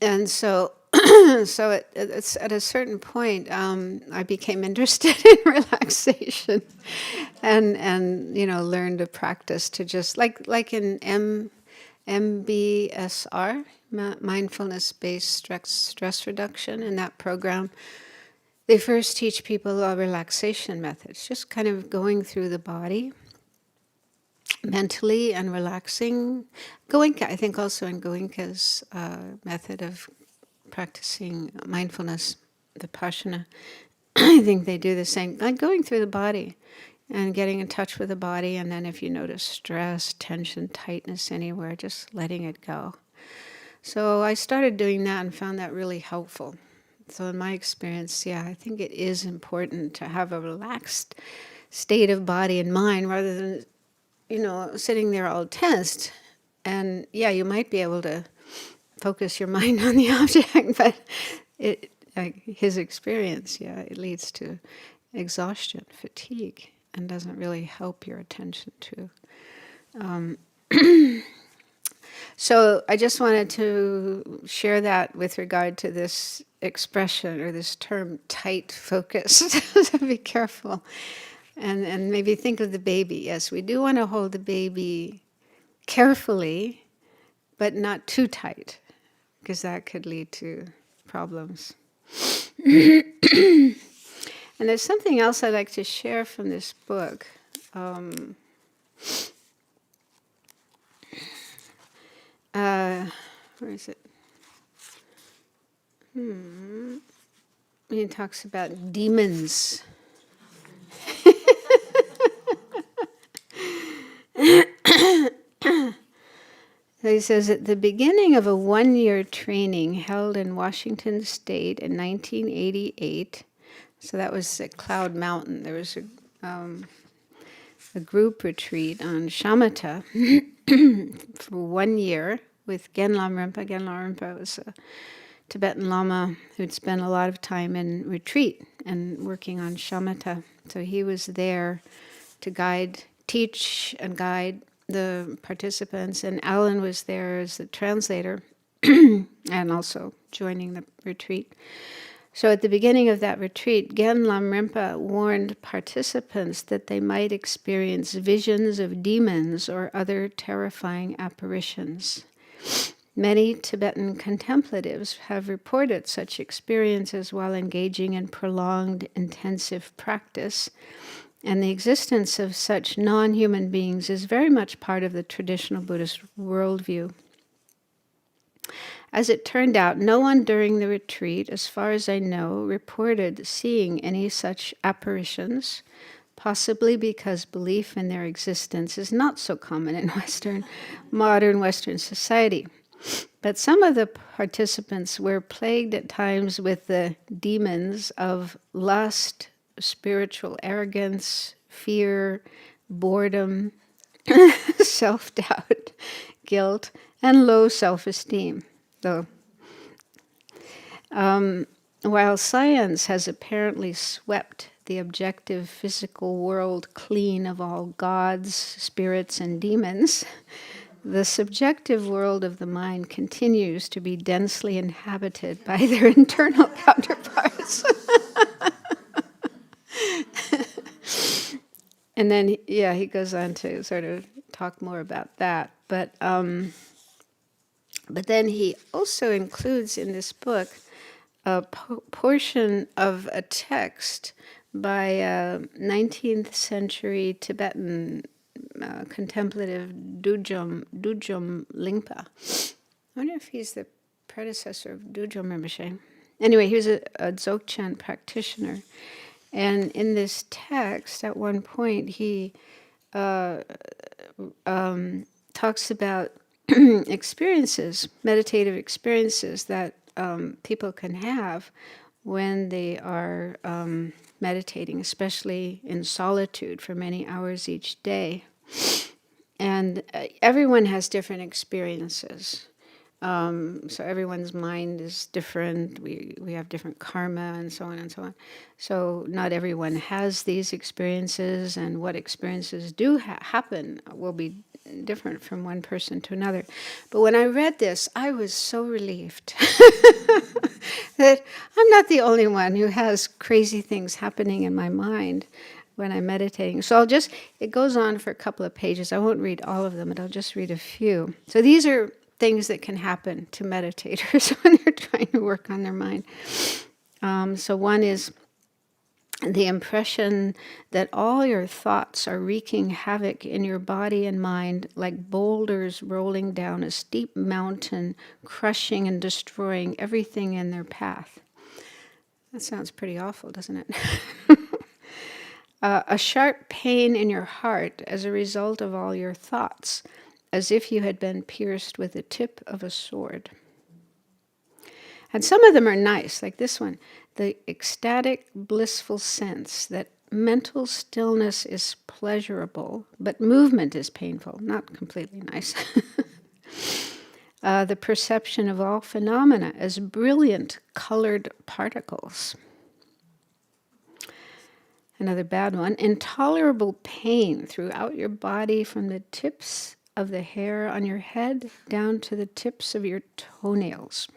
Speaker 1: And so so it's at a certain point, I became interested in relaxation, and learned to practice to just like in MBSR, mindfulness-based stress reduction. In that program, they first teach people relaxation methods, just kind of going through the body mentally and relaxing. Goenka, I think also in Goenka's method of practicing mindfulness, Vipassana, I think they do the same, like going through the body and getting in touch with the body, and then if you notice stress, tension, tightness anywhere, just letting it go. So I started doing that and found that really helpful. So in my experience, I think it is important to have a relaxed state of body and mind rather than, sitting there all tensed. And you might be able to focus your mind on the object, but his experience, it leads to exhaustion, fatigue, and doesn't really help your attention to. So I just wanted to share that with regard to this expression or this term, tight focus. So be careful. And maybe think of the baby. Yes, we do want to hold the baby carefully, but not too tight, because that could lead to problems. And there's something else I'd like to share from this book. Where is it? He talks about demons. So he says, at the beginning of a one-year training held in Washington State in 1988, so that was at Cloud Mountain, there was a group retreat on Shamatha for 1 year with Gen Lamrim. Gen Lamrim was a Tibetan Lama who'd spent a lot of time in retreat and working on Shamatha. So he was there to teach and guide the participants, and Alan was there as the translator and also joining the retreat. So at the beginning of that retreat, Gen Lamrim warned participants that they might experience visions of demons or other terrifying apparitions. Many Tibetan contemplatives have reported such experiences while engaging in prolonged, intensive practice, and the existence of such non-human beings is very much part of the traditional Buddhist worldview. As it turned out, no one during the retreat, as far as I know, reported seeing any such apparitions, possibly because belief in their existence is not so common in modern Western society. But some of the participants were plagued at times with the demons of lust, spiritual arrogance, fear, boredom, self-doubt, guilt, and low self-esteem. So, while science has apparently swept the objective physical world clean of all gods, spirits, and demons, the subjective world of the mind continues to be densely inhabited by their internal counterparts. And then, he goes on to sort of talk more about that. But then he also includes in this book a portion of a text by a 19th century Tibetan contemplative Dujom Lingpa. I wonder if he's the predecessor of Dujom Rinpoche. Anyway, he was a Dzogchen practitioner. And in this text, at one point, he talks about experiences, meditative experiences that people can have when they are meditating, especially in solitude for many hours each day. And everyone has different experiences. So everyone's mind is different. We have different karma and so on and so on. So not everyone has these experiences, and what experiences do happen will be different from one person to another. But when I read this, I was so relieved that I'm not the only one who has crazy things happening in my mind when I'm meditating. So it goes on for a couple of pages. I won't read all of them, but I'll just read a few. So these are things that can happen to meditators when they're trying to work on their mind. So one is the impression that all your thoughts are wreaking havoc in your body and mind like boulders rolling down a steep mountain, crushing and destroying everything in their path. That sounds pretty awful, doesn't it? A sharp pain in your heart as a result of all your thoughts, as if you had been pierced with the tip of a sword. And some of them are nice, like this one. The ecstatic, blissful sense that mental stillness is pleasurable, but movement is painful. Not completely nice. The perception of all phenomena as brilliant, colored particles. Another bad one. Intolerable pain throughout your body from the tips of the hair on your head down to the tips of your toenails.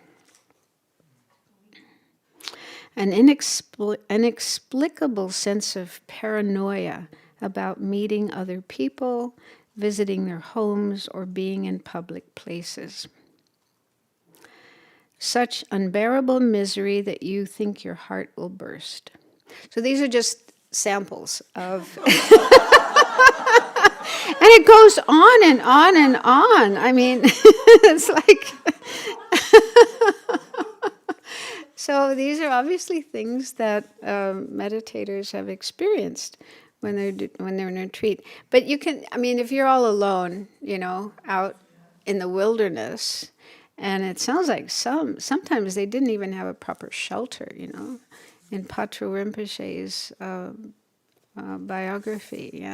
Speaker 1: An inexplicable sense of paranoia about meeting other people, visiting their homes, or being in public places. Such unbearable misery that you think your heart will burst. So these are just samples of... And it goes on and on and on. I mean, it's like... So these are obviously things that meditators have experienced when they're in retreat. But you can, I mean, if you're all alone, out in the wilderness, and it sounds like sometimes they didn't even have a proper shelter, In Patrul Rinpoche's biography,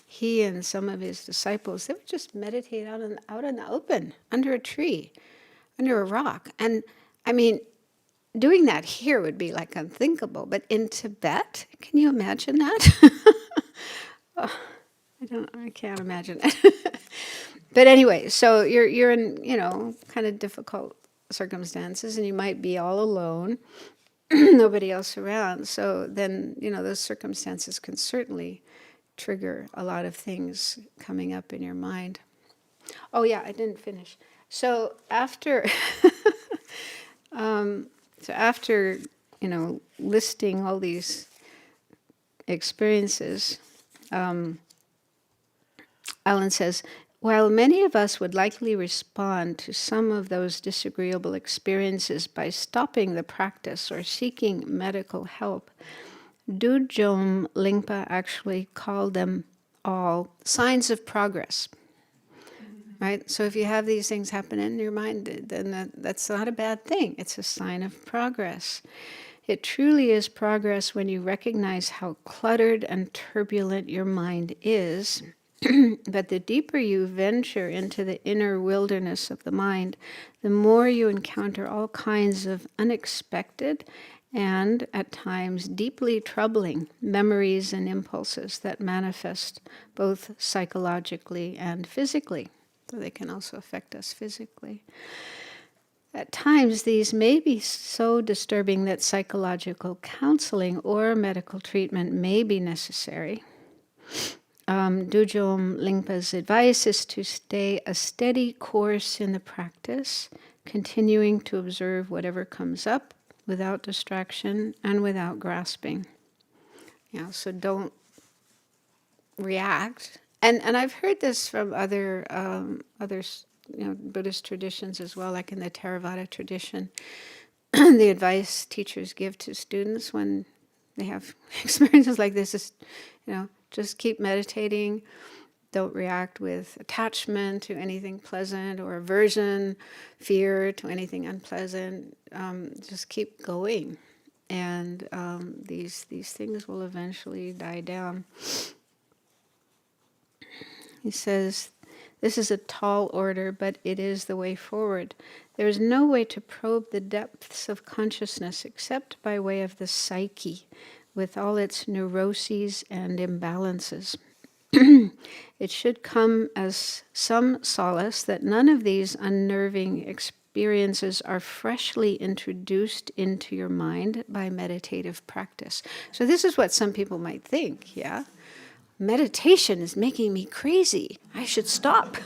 Speaker 1: he and some of his disciples, they would just meditate out in the open, under a tree, under a rock. And I mean, doing that here would be like unthinkable, but in Tibet, can you imagine that? I can't imagine it. But anyway, so you're in, kind of difficult circumstances, and you might be all alone, nobody else around. So then, those circumstances can certainly trigger a lot of things coming up in your mind. Oh yeah, I didn't finish. So after... So after, listing all these experiences, Alan says, while many of us would likely respond to some of those disagreeable experiences by stopping the practice or seeking medical help, Dudjom Lingpa actually called them all signs of progress. Right? So if you have these things happen in your mind, then that's not a bad thing. It's a sign of progress. It truly is progress when you recognize how cluttered and turbulent your mind is. But the deeper you venture into the inner wilderness of the mind, the more you encounter all kinds of unexpected and, at times, deeply troubling memories and impulses that manifest both psychologically and physically. So they can also affect us physically. At times, these may be so disturbing that psychological counseling or medical treatment may be necessary. Dudjom Lingpa's advice is to stay a steady course in the practice, continuing to observe whatever comes up without distraction and without grasping. So don't react. And I've heard this from other Buddhist traditions as well, like in the Theravada tradition. The advice teachers give to students when they have experiences like this is, just keep meditating. Don't react with attachment to anything pleasant or aversion, fear to anything unpleasant. Just keep going, and these things will eventually die down. He says, This is a tall order, but it is the way forward. There is no way to probe the depths of consciousness except by way of the psyche, with all its neuroses and imbalances. It should come as some solace that none of these unnerving experiences are freshly introduced into your mind by meditative practice. So this is what some people might think, yeah? Meditation is making me crazy. I should stop.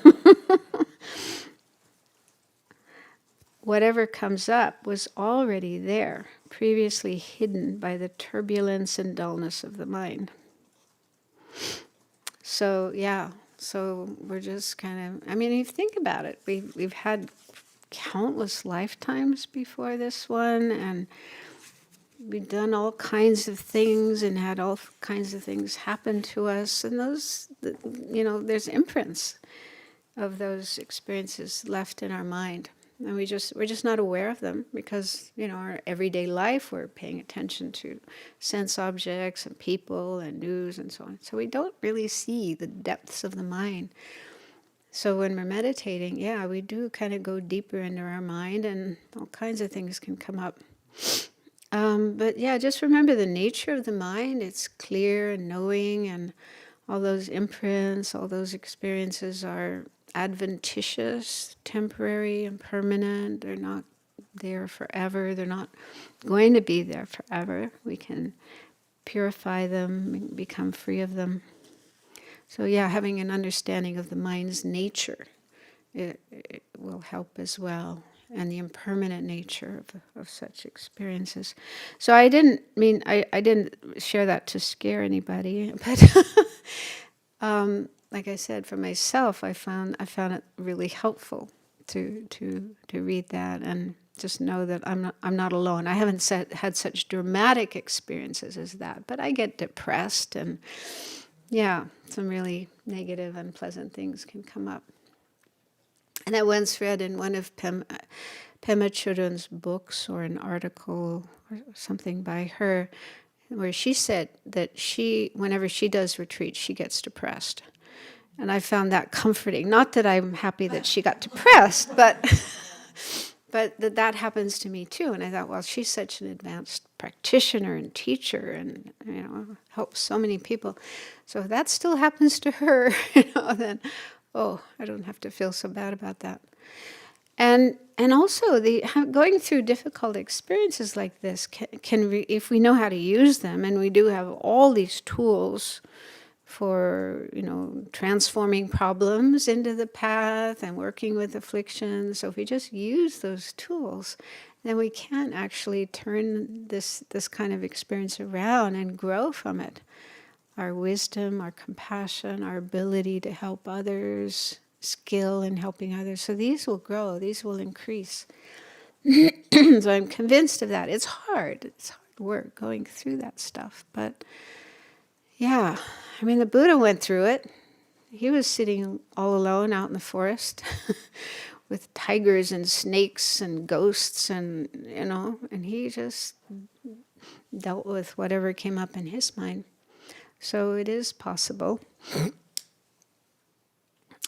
Speaker 1: Whatever comes up was already there, previously hidden by the turbulence and dullness of the mind. So, yeah, so we're just kind of, I mean, if you think about it, we've had countless lifetimes before this one, and we've done all kinds of things and had all kinds of things happen to us, and those, there's imprints of those experiences left in our mind. And we're just not aware of them because, our everyday life, we're paying attention to sense objects and people and news and so on. So we don't really see the depths of the mind. So when we're meditating, yeah, we do kind of go deeper into our mind and all kinds of things can come up. But yeah, just remember the nature of the mind. It's clear and knowing, and all those imprints, all those experiences are adventitious, temporary, and permanent. They're not there forever. They're not going to be there forever. We can purify them, become free of them. So yeah, having an understanding of the mind's nature, it will help as well, and the impermanent nature of such experiences. So I didn't share that to scare anybody, but like I said, for myself, I found it really helpful to read that and just know that I'm not alone. I haven't had such dramatic experiences as that, but I get depressed, and yeah, some really negative, unpleasant things can come up. And I once read in one of Pema Chodron's books, or an article or something by her, where she said that whenever she does retreat, she gets depressed. And I found that comforting. Not that I'm happy that she got depressed, but that happens to me too. And I thought, well, she's such an advanced practitioner and teacher, and helps so many people. So if that still happens to her, then I don't have to feel so bad about that. And also going through difficult experiences like this can if we know how to use them, and we do have all these tools for transforming problems into the path and working with afflictions. So if we just use those tools, then we can actually turn this kind of experience around and grow from it. Our wisdom, our compassion, our ability to help others, skill in helping others. So these will grow, these will increase. So I'm convinced of that. It's hard work going through that stuff, but yeah, I mean, the Buddha went through it. He was sitting all alone out in the forest with tigers and snakes and ghosts, and and he just dealt with whatever came up in his mind. So it is possible.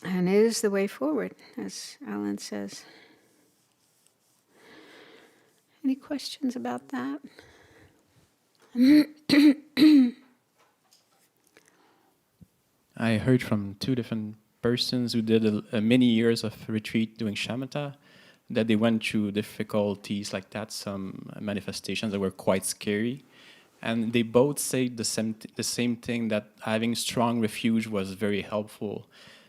Speaker 1: And it is the way forward, as Alan says. Any questions about that?
Speaker 4: I heard from two different persons who did many years of retreat doing shamatha, that they went through difficulties like that, some manifestations that were quite scary. And they both say the same thing, that having strong refuge was very helpful.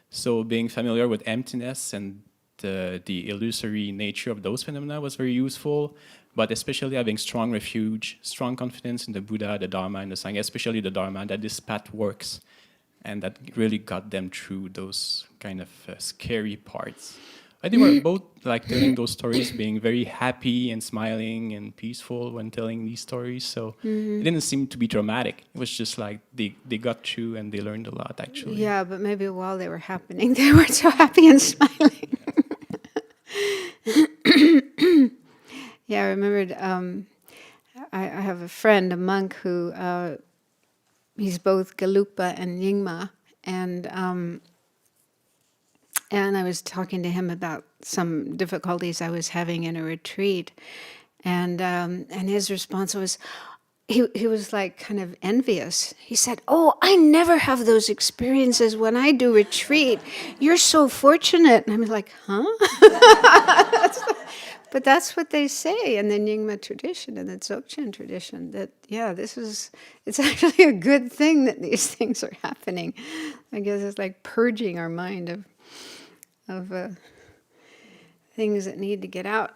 Speaker 4: So being familiar with emptiness and the illusory nature of those phenomena was very useful, but especially having strong refuge, strong confidence in the Buddha, the Dharma, and the Sangha, especially the Dharma, that this path works. And that really got them through those kind of scary parts. But they were both like telling those stories, being very happy and smiling and peaceful when telling these stories. So it didn't seem to be dramatic. It was just like they got through and they learned a lot, actually.
Speaker 1: Yeah, but maybe while they were happening, they weren't so happy and smiling. Yeah, I remembered, I have a friend, a monk, who he's both Gelugpa and Nyingma, and And I was talking to him about some difficulties I was having in a retreat. And his response was, he was like kind of envious. He said, "Oh, I never have those experiences when I do retreat. You're so fortunate." And I'm like, huh? But that's what they say in the Nyingma tradition and the Dzogchen tradition, that, yeah, it's actually a good thing that these things are happening. I guess it's like purging our mind of things that need to get out.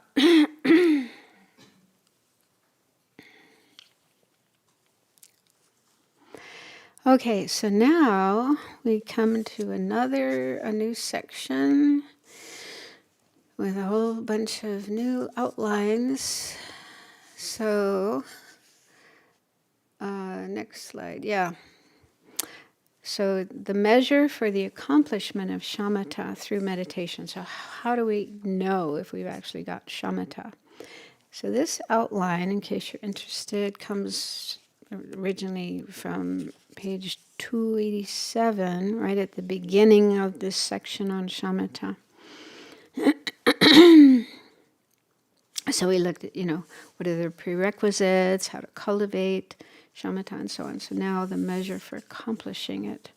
Speaker 1: Okay, so now we come to a new section with a whole bunch of new outlines. So, next slide, yeah. So the measure for the accomplishment of shamatha through meditation. So how do we know if we've actually got shamatha? So this outline, in case you're interested, comes originally from page 287, right at the beginning of this section on shamatha. So we looked at, what are the prerequisites, how to cultivate shamatha, and so on. So now the measure for accomplishing it.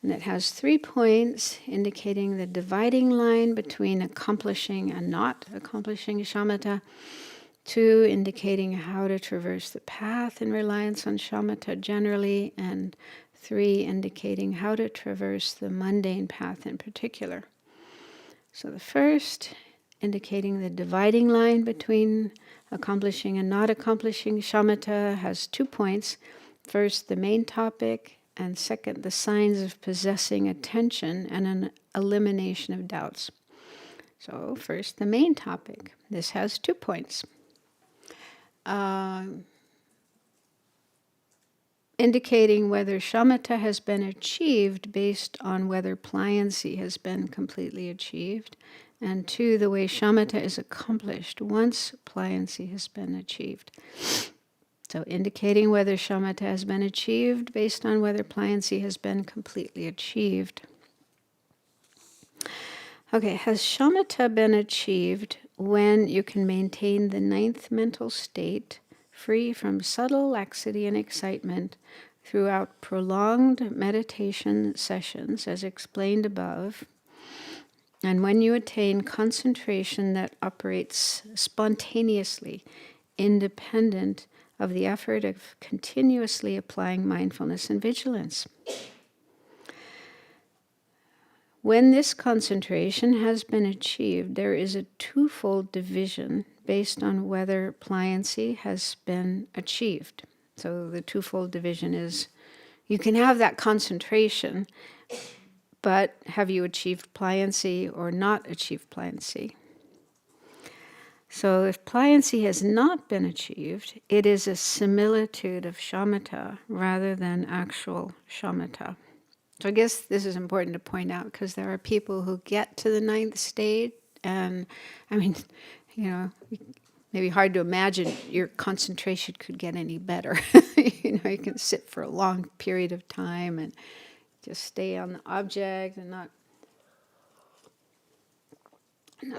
Speaker 1: And it has 3 points indicating the dividing line between accomplishing and not accomplishing shamatha. 2 indicating how to traverse the path in reliance on shamatha generally. And 3 indicating how to traverse the mundane path in particular. So the first, indicating the dividing line between accomplishing and not accomplishing shamatha, has 2 points. First, the main topic, and second, the signs of possessing attention and an elimination of doubts. So first, the main topic. This has 2 points. Indicating whether shamatha has been achieved based on whether pliancy has been completely achieved, and 2, the way shamatha is accomplished once pliancy has been achieved. So indicating whether shamatha has been achieved based on whether pliancy has been completely achieved. Okay, has shamatha been achieved when you can maintain the 9th mental state free from subtle laxity and excitement throughout prolonged meditation sessions, as explained above, and when you attain concentration that operates spontaneously, independent of the effort of continuously applying mindfulness and vigilance. When this concentration has been achieved, there is a twofold division based on whether pliancy has been achieved. So the twofold division is, you can have that concentration, but have you achieved pliancy or not achieved pliancy? So if pliancy has not been achieved, it is a similitude of shamatha rather than actual shamatha. So I guess this is important to point out, because there are people who get to the 9th state, and I mean, maybe hard to imagine your concentration could get any better. You can sit for a long period of time and just stay on the object and not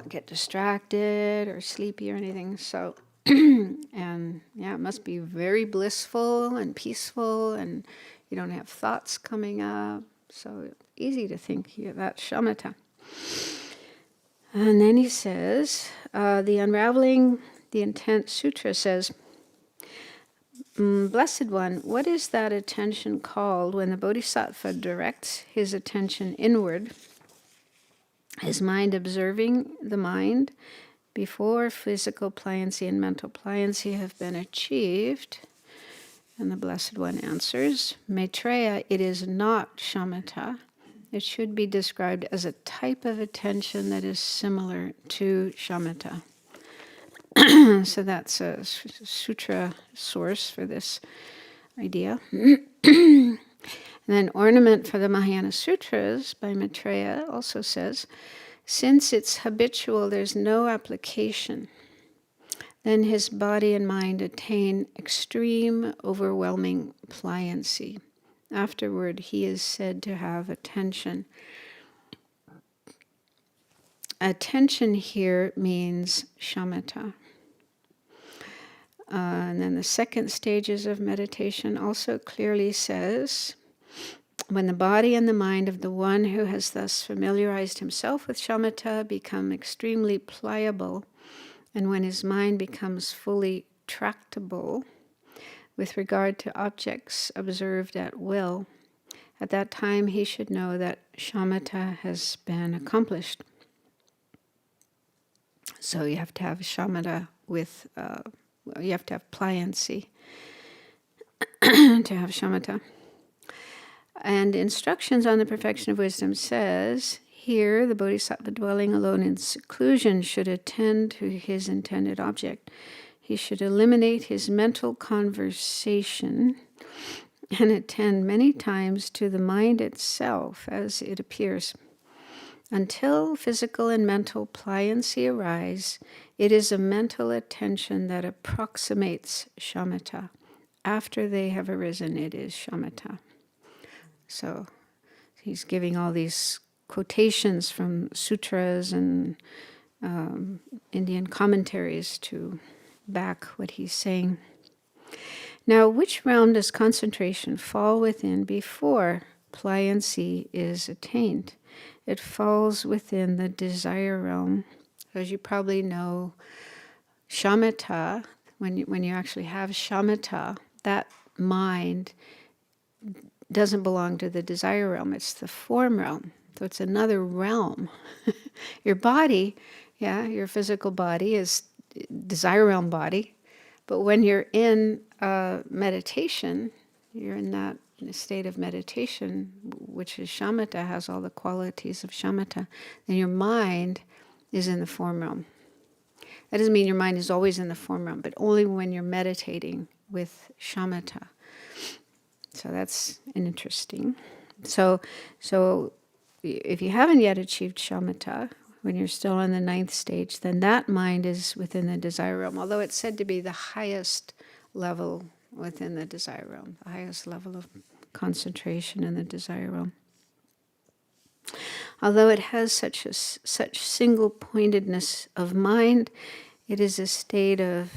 Speaker 1: get distracted or sleepy or anything. So, and yeah, it must be very blissful and peaceful, and you don't have thoughts coming up. So easy to think that's shamatha. And then he says, the Unraveling the Intent Sutra says, Blessed One, what is that attention called when the Bodhisattva directs his attention inward, his mind observing the mind, before physical pliancy and mental pliancy have been achieved? And the Blessed One answers, Maitreya, it is not shamatha. It should be described as a type of attention that is similar to shamatha. So that's a sutra source for this idea. And then Ornament for the Mahayana Sutras by Maitreya also says, since it's habitual, there's no application, then his body and mind attain extreme, overwhelming pliancy. Afterward, he is said to have attention. attention here means shamatha. And then the second stages of meditation also clearly says, when the body and the mind of the one who has thus familiarized himself with shamatha become extremely pliable, and when his mind becomes fully tractable with regard to objects observed at will, at that time he should know that shamatha has been accomplished. So you have to have shamatha with, you have to have pliancy to have shamatha. And instructions on the perfection of wisdom says, here the bodhisattva dwelling alone in seclusion should attend to his intended object. He should eliminate his mental conversation and attend many times to the mind itself as it appears. Until physical and mental pliancy arise, it is a mental attention that approximates shamatha. After they have arisen, it is shamatha. So he's giving all these quotations from sutras and Indian commentaries to back what he's saying. Now, which realm does concentration fall within before pliancy is attained? It falls within the desire realm. As you probably know, shamatha, when you actually have shamatha, that mind doesn't belong to the desire realm. It's the form realm. So it's another realm. Your body, your physical body is desire realm body. But when you're in meditation, you're in that state of meditation, which is shamatha, has all the qualities of shamatha, then your mind is in the form realm. That doesn't mean your mind is always in the form realm, but only when you're meditating with shamatha. So that's interesting. So if you haven't yet achieved shamatha, when you're still in the 9th stage, then that mind is within the desire realm, although it's said to be the highest level within the desire realm, the highest level of concentration in the desire realm. Although it has such single-pointedness of mind, it is a state of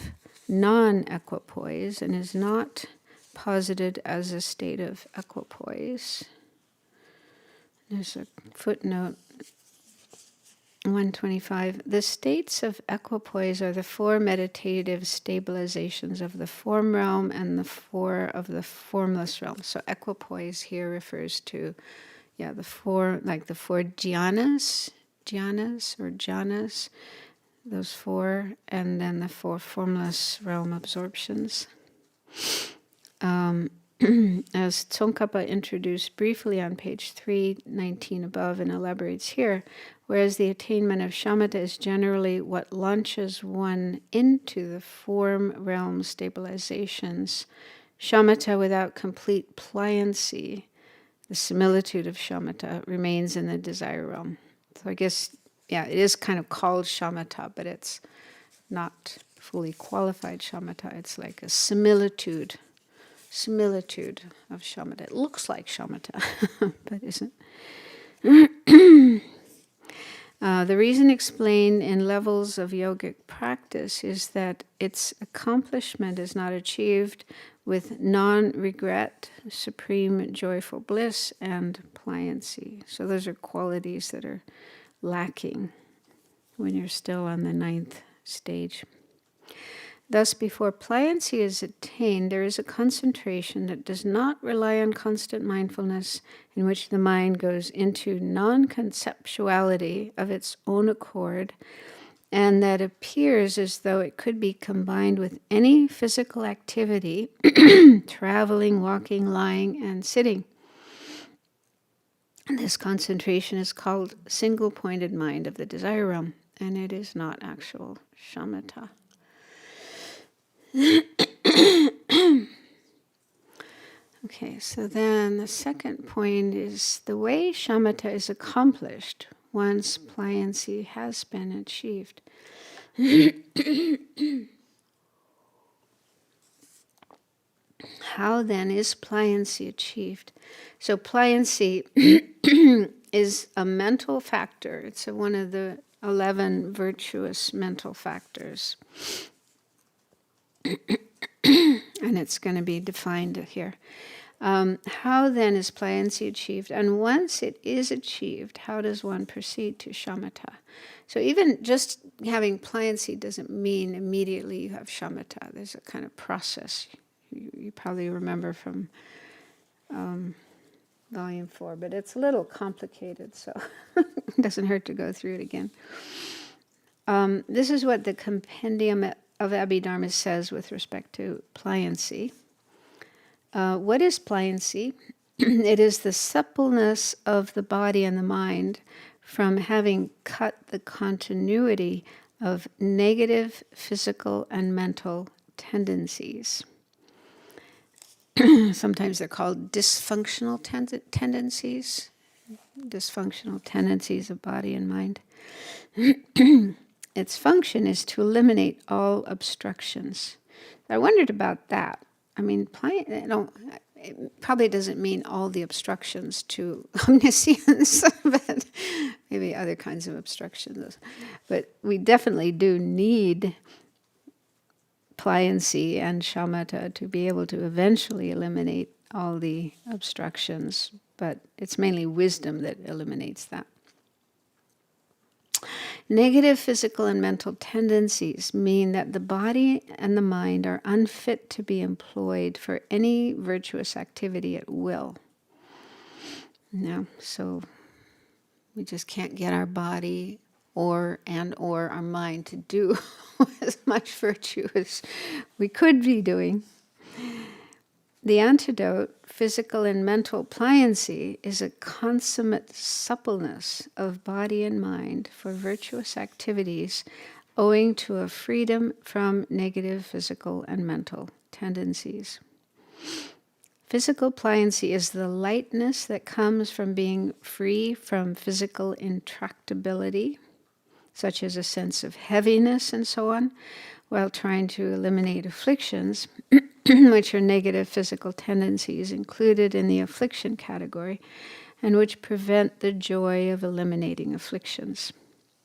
Speaker 1: non-equipoise and is not posited as a state of equipoise. There's a footnote, 125. The states of equipoise are the 4 meditative stabilizations of the form realm and the 4 of the formless realm. So equipoise here refers to, the 4, like the 4 jhanas, those 4, and then the 4 formless realm absorptions. As Tsongkhapa introduced briefly on page 319 above and elaborates here, whereas the attainment of shamatha is generally what launches one into the form realm stabilizations, shamatha without complete pliancy, the similitude of shamatha, remains in the desire realm. So I guess, it is kind of called shamatha, but it's not fully qualified shamatha. It's like a similitude of shamatha. It looks like shamatha, but isn't. The reason explained in levels of yogic practice is that its accomplishment is not achieved with non-regret, supreme joyful bliss, and pliancy. So those are qualities that are lacking when you're still on the 9th stage. Thus, before pliancy is attained, there is a concentration that does not rely on constant mindfulness, in which the mind goes into non-conceptuality of its own accord, and that appears as though it could be combined with any physical activity, traveling, walking, lying, and sitting. This concentration is called single-pointed mind of the desire realm, and it is not actual shamatha. Okay, so then the second point is the way shamatha is accomplished once pliancy has been achieved. How then is pliancy achieved? So pliancy is a mental factor. It's one of the 11 virtuous mental factors. And it's going to be defined here. How then is pliancy achieved? And once it is achieved, how does one proceed to shamatha? So even just having pliancy doesn't mean immediately you have shamatha. There's a kind of process. You probably remember from volume 4, but it's a little complicated, so it doesn't hurt to go through it again. This is what the Compendium of Abhidharma says with respect to pliancy. What is pliancy? It is the suppleness of the body and the mind from having cut the continuity of negative physical and mental tendencies. Sometimes they're called dysfunctional tendencies, dysfunctional tendencies of body and mind. Its function is to eliminate all obstructions. I wondered about that. I mean, it probably doesn't mean all the obstructions to omniscience, but maybe other kinds of obstructions. But we definitely do need pliancy and shamatha to be able to eventually eliminate all the obstructions, but it's mainly wisdom that eliminates that. Negative physical and mental tendencies mean that the body and the mind are unfit to be employed for any virtuous activity at will. So we just can't get our body or our mind to do as much virtue as we could be doing. The antidote, physical and mental pliancy, is a consummate suppleness of body and mind for virtuous activities owing to a freedom from negative physical and mental tendencies. Physical pliancy is the lightness that comes from being free from physical intractability, such as a sense of heaviness and so on, while trying to eliminate afflictions, which are negative physical tendencies included in the affliction category, and which prevent the joy of eliminating afflictions.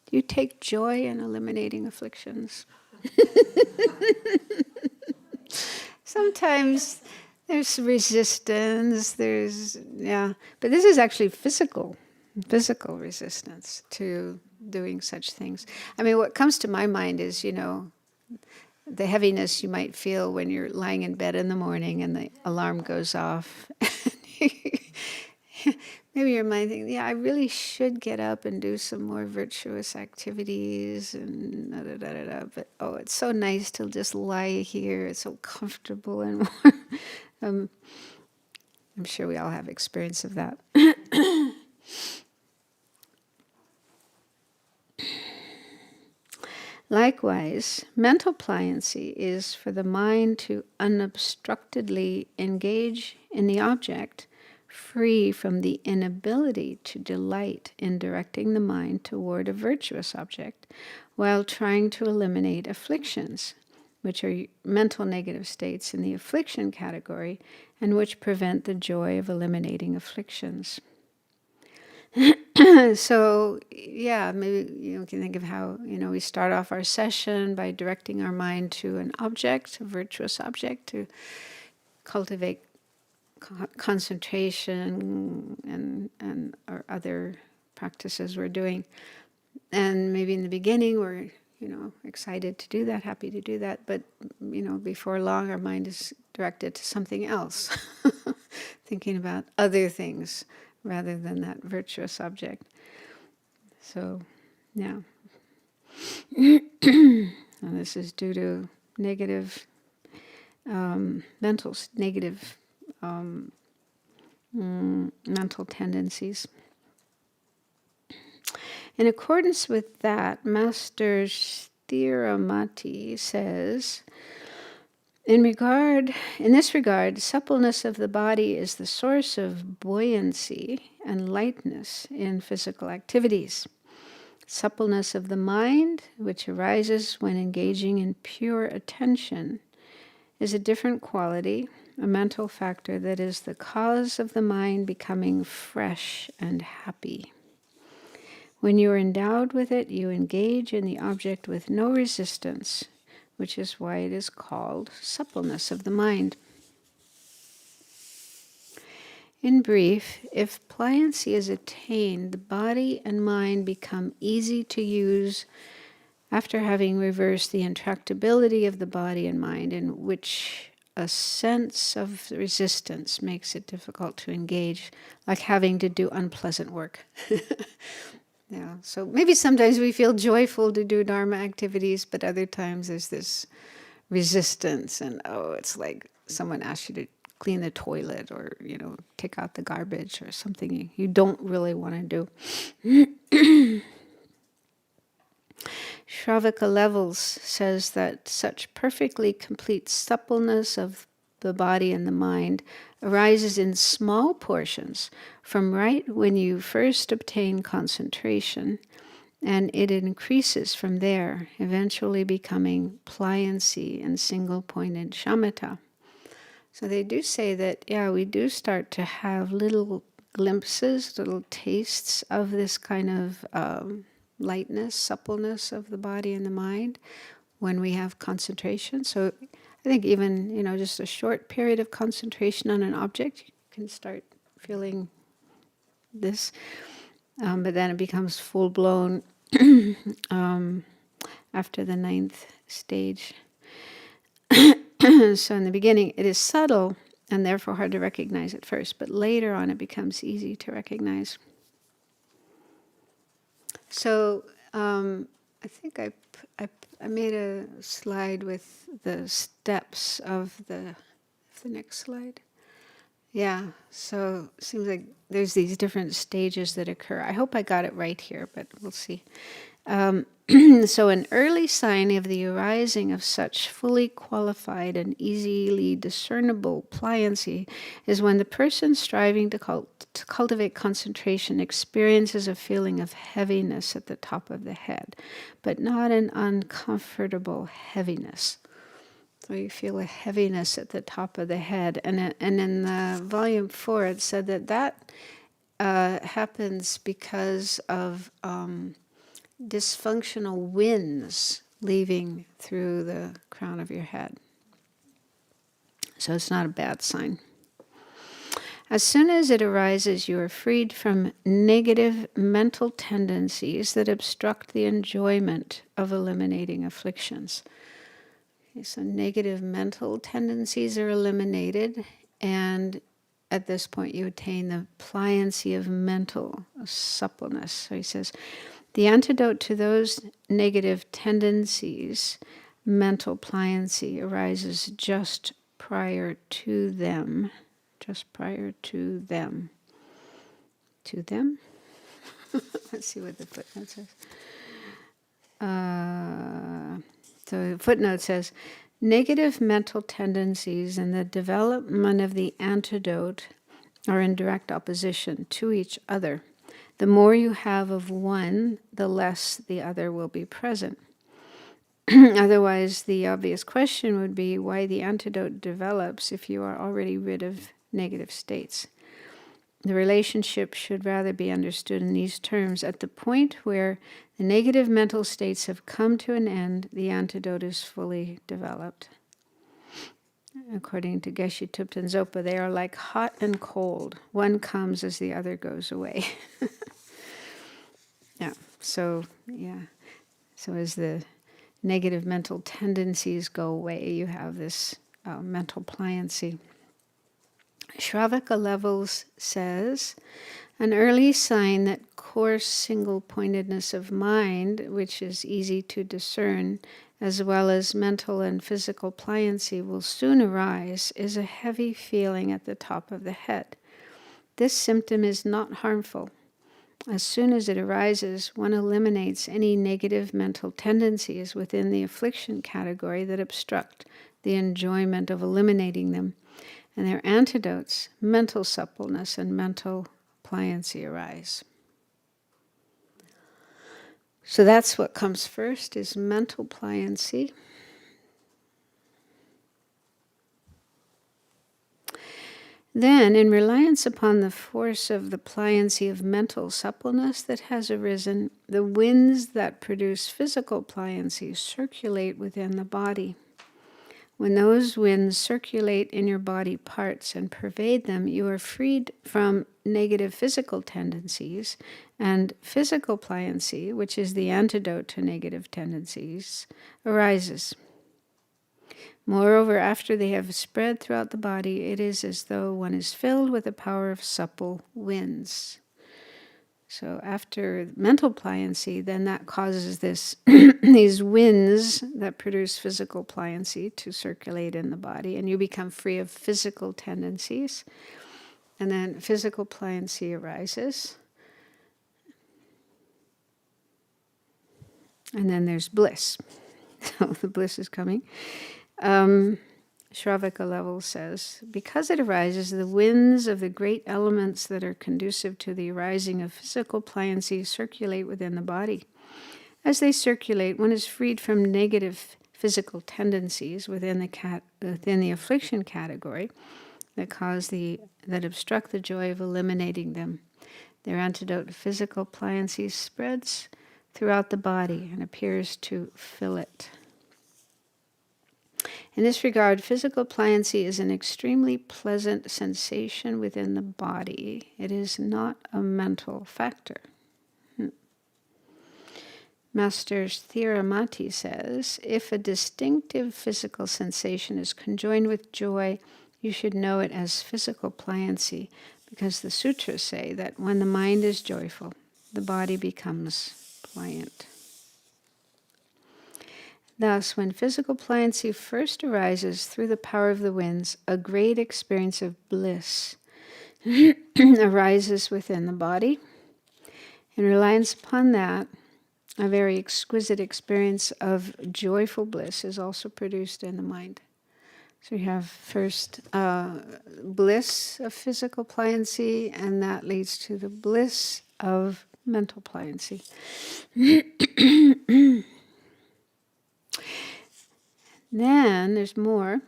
Speaker 1: Do you take joy in eliminating afflictions? Sometimes there's resistance, but this is actually physical resistance to doing such things. I mean, what comes to my mind is, the heaviness you might feel when you're lying in bed in the morning and the alarm goes off. Maybe your mind thinks, I really should get up and do some more virtuous activities and but it's so nice to just lie here. It's so comfortable and warm. I'm sure we all have experience of that. Likewise, mental pliancy is for the mind to unobstructedly engage in the object, free from the inability to delight in directing the mind toward a virtuous object, while trying to eliminate afflictions, which are mental negative states in the affliction category, and which prevent the joy of eliminating afflictions. So, maybe you can think of how, we start off our session by directing our mind to an object, a virtuous object, to cultivate concentration and or other practices we're doing. And maybe in the beginning we're, excited to do that, happy to do that, but, before long our mind is directed to something else, thinking about other things rather than that virtuous object. So, and this is due to negative mental tendencies. In accordance with that, Master Stiramati says, in this regard, suppleness of the body is the source of buoyancy and lightness in physical activities. Suppleness of the mind, which arises when engaging in pure attention, is a different quality a mental factor that is the cause of the mind becoming fresh and happy. When you are endowed with it, you engage in the object with no resistance, which is why it is called suppleness of the mind. In brief, if pliancy is attained, the body and mind become easy to use after having reversed the intractability of the body and mind, in which a sense of resistance makes it difficult to engage, like having to do unpleasant work. Yeah, so maybe sometimes we feel joyful to do Dharma activities, but other times there's this resistance, and it's like someone asks you to clean the toilet or, take out the garbage or something you don't really want to do. Shravaka Levels says that such perfectly complete suppleness of the body and the mind arises in small portions from right when you first obtain concentration, and it increases from there, eventually becoming pliancy and single-pointed shamatha. So they do say that, we do start to have little glimpses, little tastes of this kind of lightness, suppleness of the body and the mind when we have concentration. So I think even, just a short period of concentration on an object, you can start feeling this. But then it becomes full-blown after the 9th stage. So in the beginning, it is subtle and therefore hard to recognize at first, but later on it becomes easy to recognize. So I think I made a slide with the steps of the next slide. Yeah, so it seems like there's these different stages that occur. I hope I got it right here, but we'll see. So an early sign of the arising of such fully qualified and easily discernible pliancy is when the person striving to cultivate concentration experiences a feeling of heaviness at the top of the head, but not an uncomfortable heaviness. So you feel a heaviness at the top of the head. And in the volume 4, it said that happens because of dysfunctional winds leaving through the crown of your head. So it's not a bad sign. As soon as it arises, you are freed from negative mental tendencies that obstruct the enjoyment of eliminating afflictions. Okay, so negative mental tendencies are eliminated, and at this point you attain the pliancy of mental suppleness. So he says, the antidote to those negative tendencies, mental pliancy, arises just prior to them. Just prior to them. To them? Let's see what the footnote says. So the footnote says, negative mental tendencies and the development of the antidote are in direct opposition to each other. The more you have of one, the less the other will be present. Otherwise, the obvious question would be why the antidote develops if you are already rid of negative states. The relationship should rather be understood in these terms. At the point where the negative mental states have come to an end, the antidote is fully developed. According to Geshe Thupten Zopa, they are like hot and cold. One comes as the other goes away. So as the negative mental tendencies go away, you have this mental pliancy. Shravaka Levels says, an early sign that coarse single-pointedness of mind, which is easy to discern, as well as mental and physical pliancy will soon arise, is a heavy feeling at the top of the head. This symptom is not harmful. As soon as it arises, one eliminates any negative mental tendencies within the affliction category that obstruct the enjoyment of eliminating them, and their antidotes, mental suppleness and mental pliancy, arise. So that's what comes first, is mental pliancy. Then, in reliance upon the force of the pliancy of mental suppleness that has arisen, the winds that produce physical pliancy circulate within the body. When those winds circulate in your body parts and pervade them, you are freed from negative physical tendencies, and physical pliancy, which is the antidote to negative tendencies, arises. Moreover, after they have spread throughout the body, it is as though one is filled with the power of supple winds. So after mental pliancy, then that causes these winds that produce physical pliancy to circulate in the body, and you become free of physical tendencies. And then physical pliancy arises. And then there's bliss. So the bliss is coming. Shravaka level says, because it arises, the winds of the great elements that are conducive to the arising of physical pliancy circulate within the body. As they circulate, one is freed from negative physical tendencies within the affliction category that obstruct the joy of eliminating them. Their antidote to physical pliancy spreads throughout the body and appears to fill it. In this regard, physical pliancy is an extremely pleasant sensation within the body. It is not a mental factor. Master Thiramati says, if a distinctive physical sensation is conjoined with joy, you should know it as physical pliancy, because the sutras say that when the mind is joyful, the body becomes pliant. Thus, when physical pliancy first arises through the power of the winds, a great experience of bliss arises within the body. In reliance upon that, a very exquisite experience of joyful bliss is also produced in the mind. So you have first bliss of physical pliancy, and that leads to the bliss of mental pliancy. Then there's more.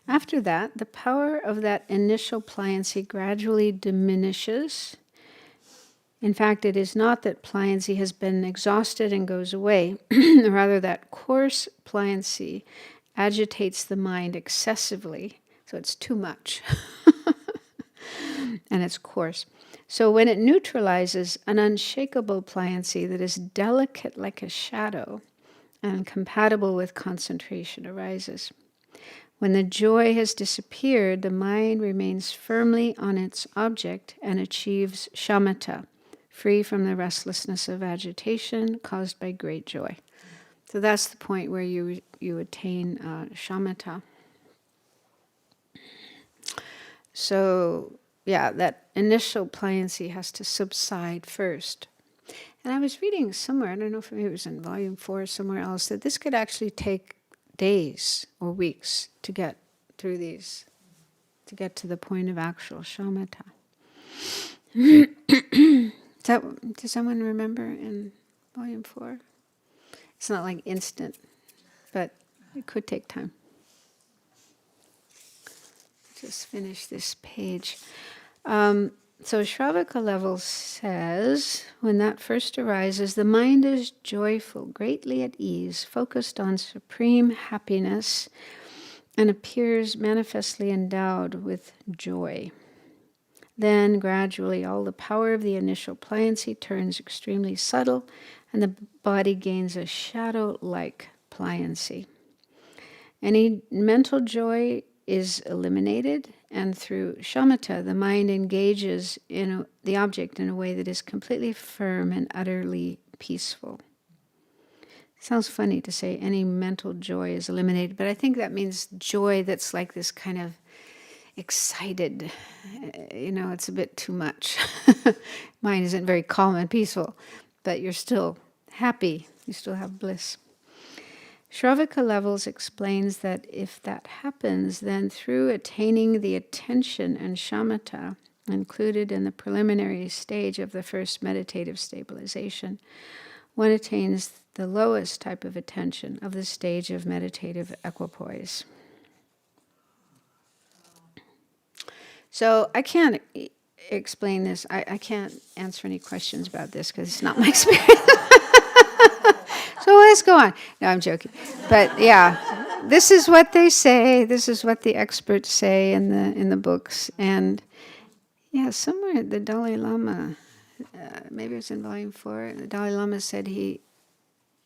Speaker 1: After that, the power of that initial pliancy gradually diminishes. In fact, it is not that pliancy has been exhausted and goes away. Rather, that coarse pliancy agitates the mind excessively, so it's too much. And it's coarse. So when it neutralizes, an unshakable pliancy that is delicate like a shadow and compatible with concentration arises. When the joy has disappeared, the mind remains firmly on its object and achieves shamatha, free from the restlessness of agitation caused by great joy. So that's the point where you attain shamatha. So, yeah, that initial pliancy has to subside first. And I was reading somewhere, I don't know if maybe it was in volume 4 or somewhere else, that this could actually take days or weeks to get through these, to get to the point of actual shamatha. Does someone remember in volume 4? It's not like instant, but it could take time. Just finish this page. So Shravaka level says, when that first arises, the mind is joyful, greatly at ease, focused on supreme happiness, and appears manifestly endowed with joy. Then, gradually, all the power of the initial pliancy turns extremely subtle, and the body gains a shadow-like pliancy. Any mental joy is eliminated, and through shamatha, the mind engages in the object in a way that is completely firm and utterly peaceful. It sounds funny to say any mental joy is eliminated, but I think that means joy that's like this kind of excited, it's a bit too much. Mind isn't very calm and peaceful, but you're still happy, you still have bliss. Shravaka levels explains that if that happens, then through attaining the attention and shamatha included in the preliminary stage of the first meditative stabilization, one attains the lowest type of attention of the stage of meditative equipoise. So I can't explain this. I can't answer any questions about this because it's not my experience. So let's go on. No, I'm joking. But yeah, this is what they say. This is what the experts say in the books. And yeah, somewhere the Dalai Lama, maybe it was in Volume 4, the Dalai Lama said he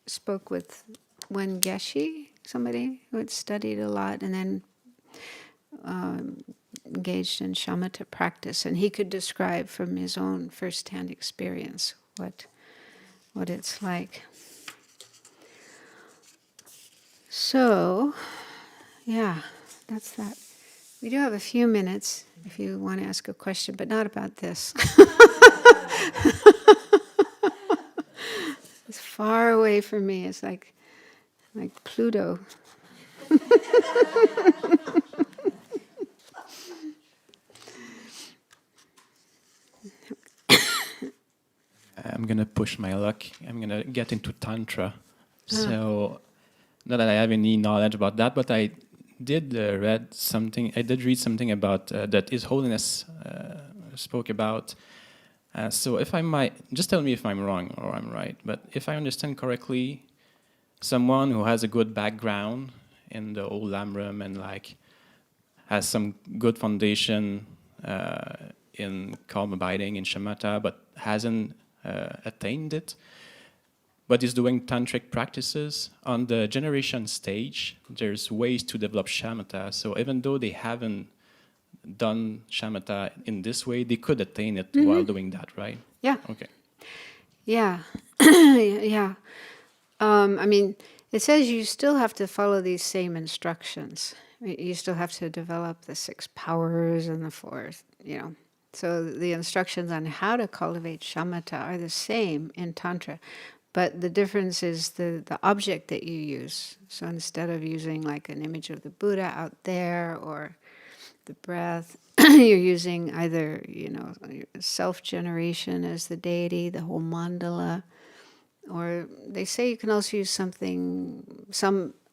Speaker 1: spoke with one Geshe, somebody who had studied a lot and then engaged in shamatha practice, and he could describe from his own first-hand experience what it's like. So, yeah, that's that. We do have a few minutes if you want to ask a question, but not about this. It's far away from me. It's like Pluto.
Speaker 4: I'm gonna push my luck. I'm gonna get into Tantra. So, not that I have any knowledge about that, but I did read something. I did read something about that His Holiness spoke about. So, if I might, just tell me if I'm wrong or I'm right. But if I understand correctly, someone who has a good background in the old Lamrim and like has some good foundation in calm abiding in Shamatha, but hasn't attained it, but is doing tantric practices on the generation stage. There's ways to develop shamatha. So even though they haven't done shamatha in this way, they could attain it while doing that, right?
Speaker 1: Yeah.
Speaker 4: Okay.
Speaker 1: Yeah. Yeah. I mean, it says you still have to follow these same instructions. You still have to develop the 6 powers and the 4, So the instructions on how to cultivate shamatha are the same in Tantra, but the difference is the object that you use. So instead of using like an image of the Buddha out there or the breath, you're using either, self-generation as the deity, the whole mandala, or they say you can also use some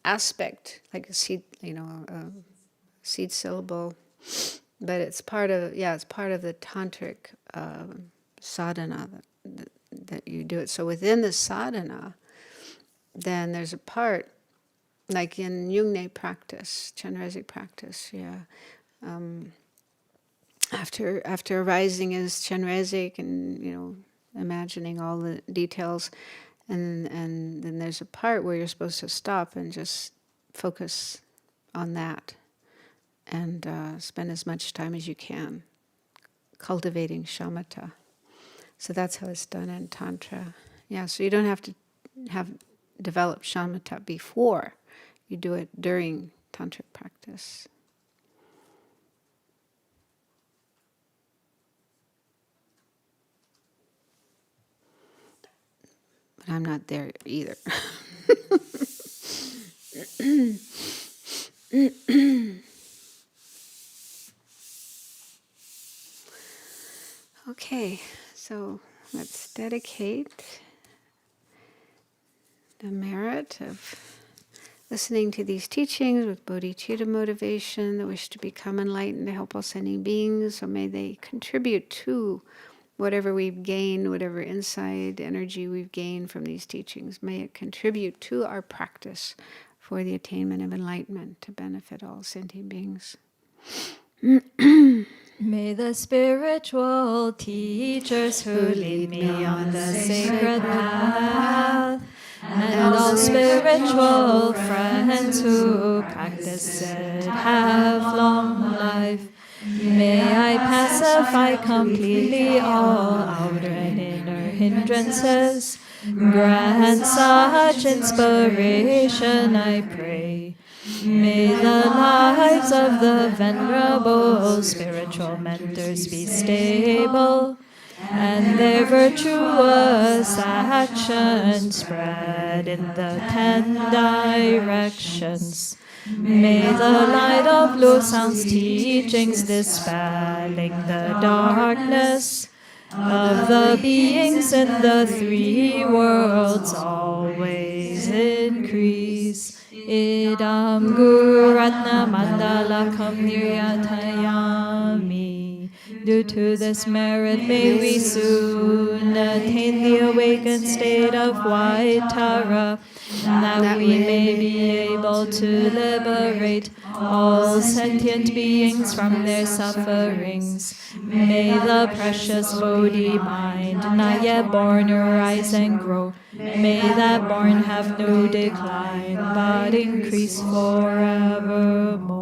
Speaker 1: aspect, like a seed, a seed syllable, but it's part of the tantric sadhana that you do it. So within the sadhana, then there's a part, like in Yungne practice, Chenrezig practice, after arising as Chenrezig and, imagining all the details, and then there's a part where you're supposed to stop and just focus on that and spend as much time as you can cultivating shamatha. So that's how it's done in Tantra. Yeah, so you don't have to have developed shamatha before. You do it during tantric practice. But I'm not there either. Okay, so let's dedicate the merit of listening to these teachings with bodhicitta motivation, the wish to become enlightened, to help all sending beings. So may they contribute to whatever we've gained, whatever insight, energy we've gained from these teachings. May it contribute to our practice for the attainment of enlightenment to benefit all sentient beings.
Speaker 2: May the spiritual teachers who lead me on the sacred path, and all spiritual friends who practice it have long life. May I pacify completely all outer and inner hindrances. Grant such inspiration, I pray. May the lives of the venerable spiritual mentors be stable, and their virtuous actions spread in the 10 directions. May the light of Lu Sound's teachings dispelling the darkness of the beings in the 3 worlds always increase. Idam Guru Ratna Mandalakam Niryatayami. Due to this merit, may we soon attain the awakened state of Vaitara, that we may be able to liberate all sentient beings from their sufferings. May the precious Bodhi mind, not yet born, arise and grow. May that born have no decline, but increase forevermore.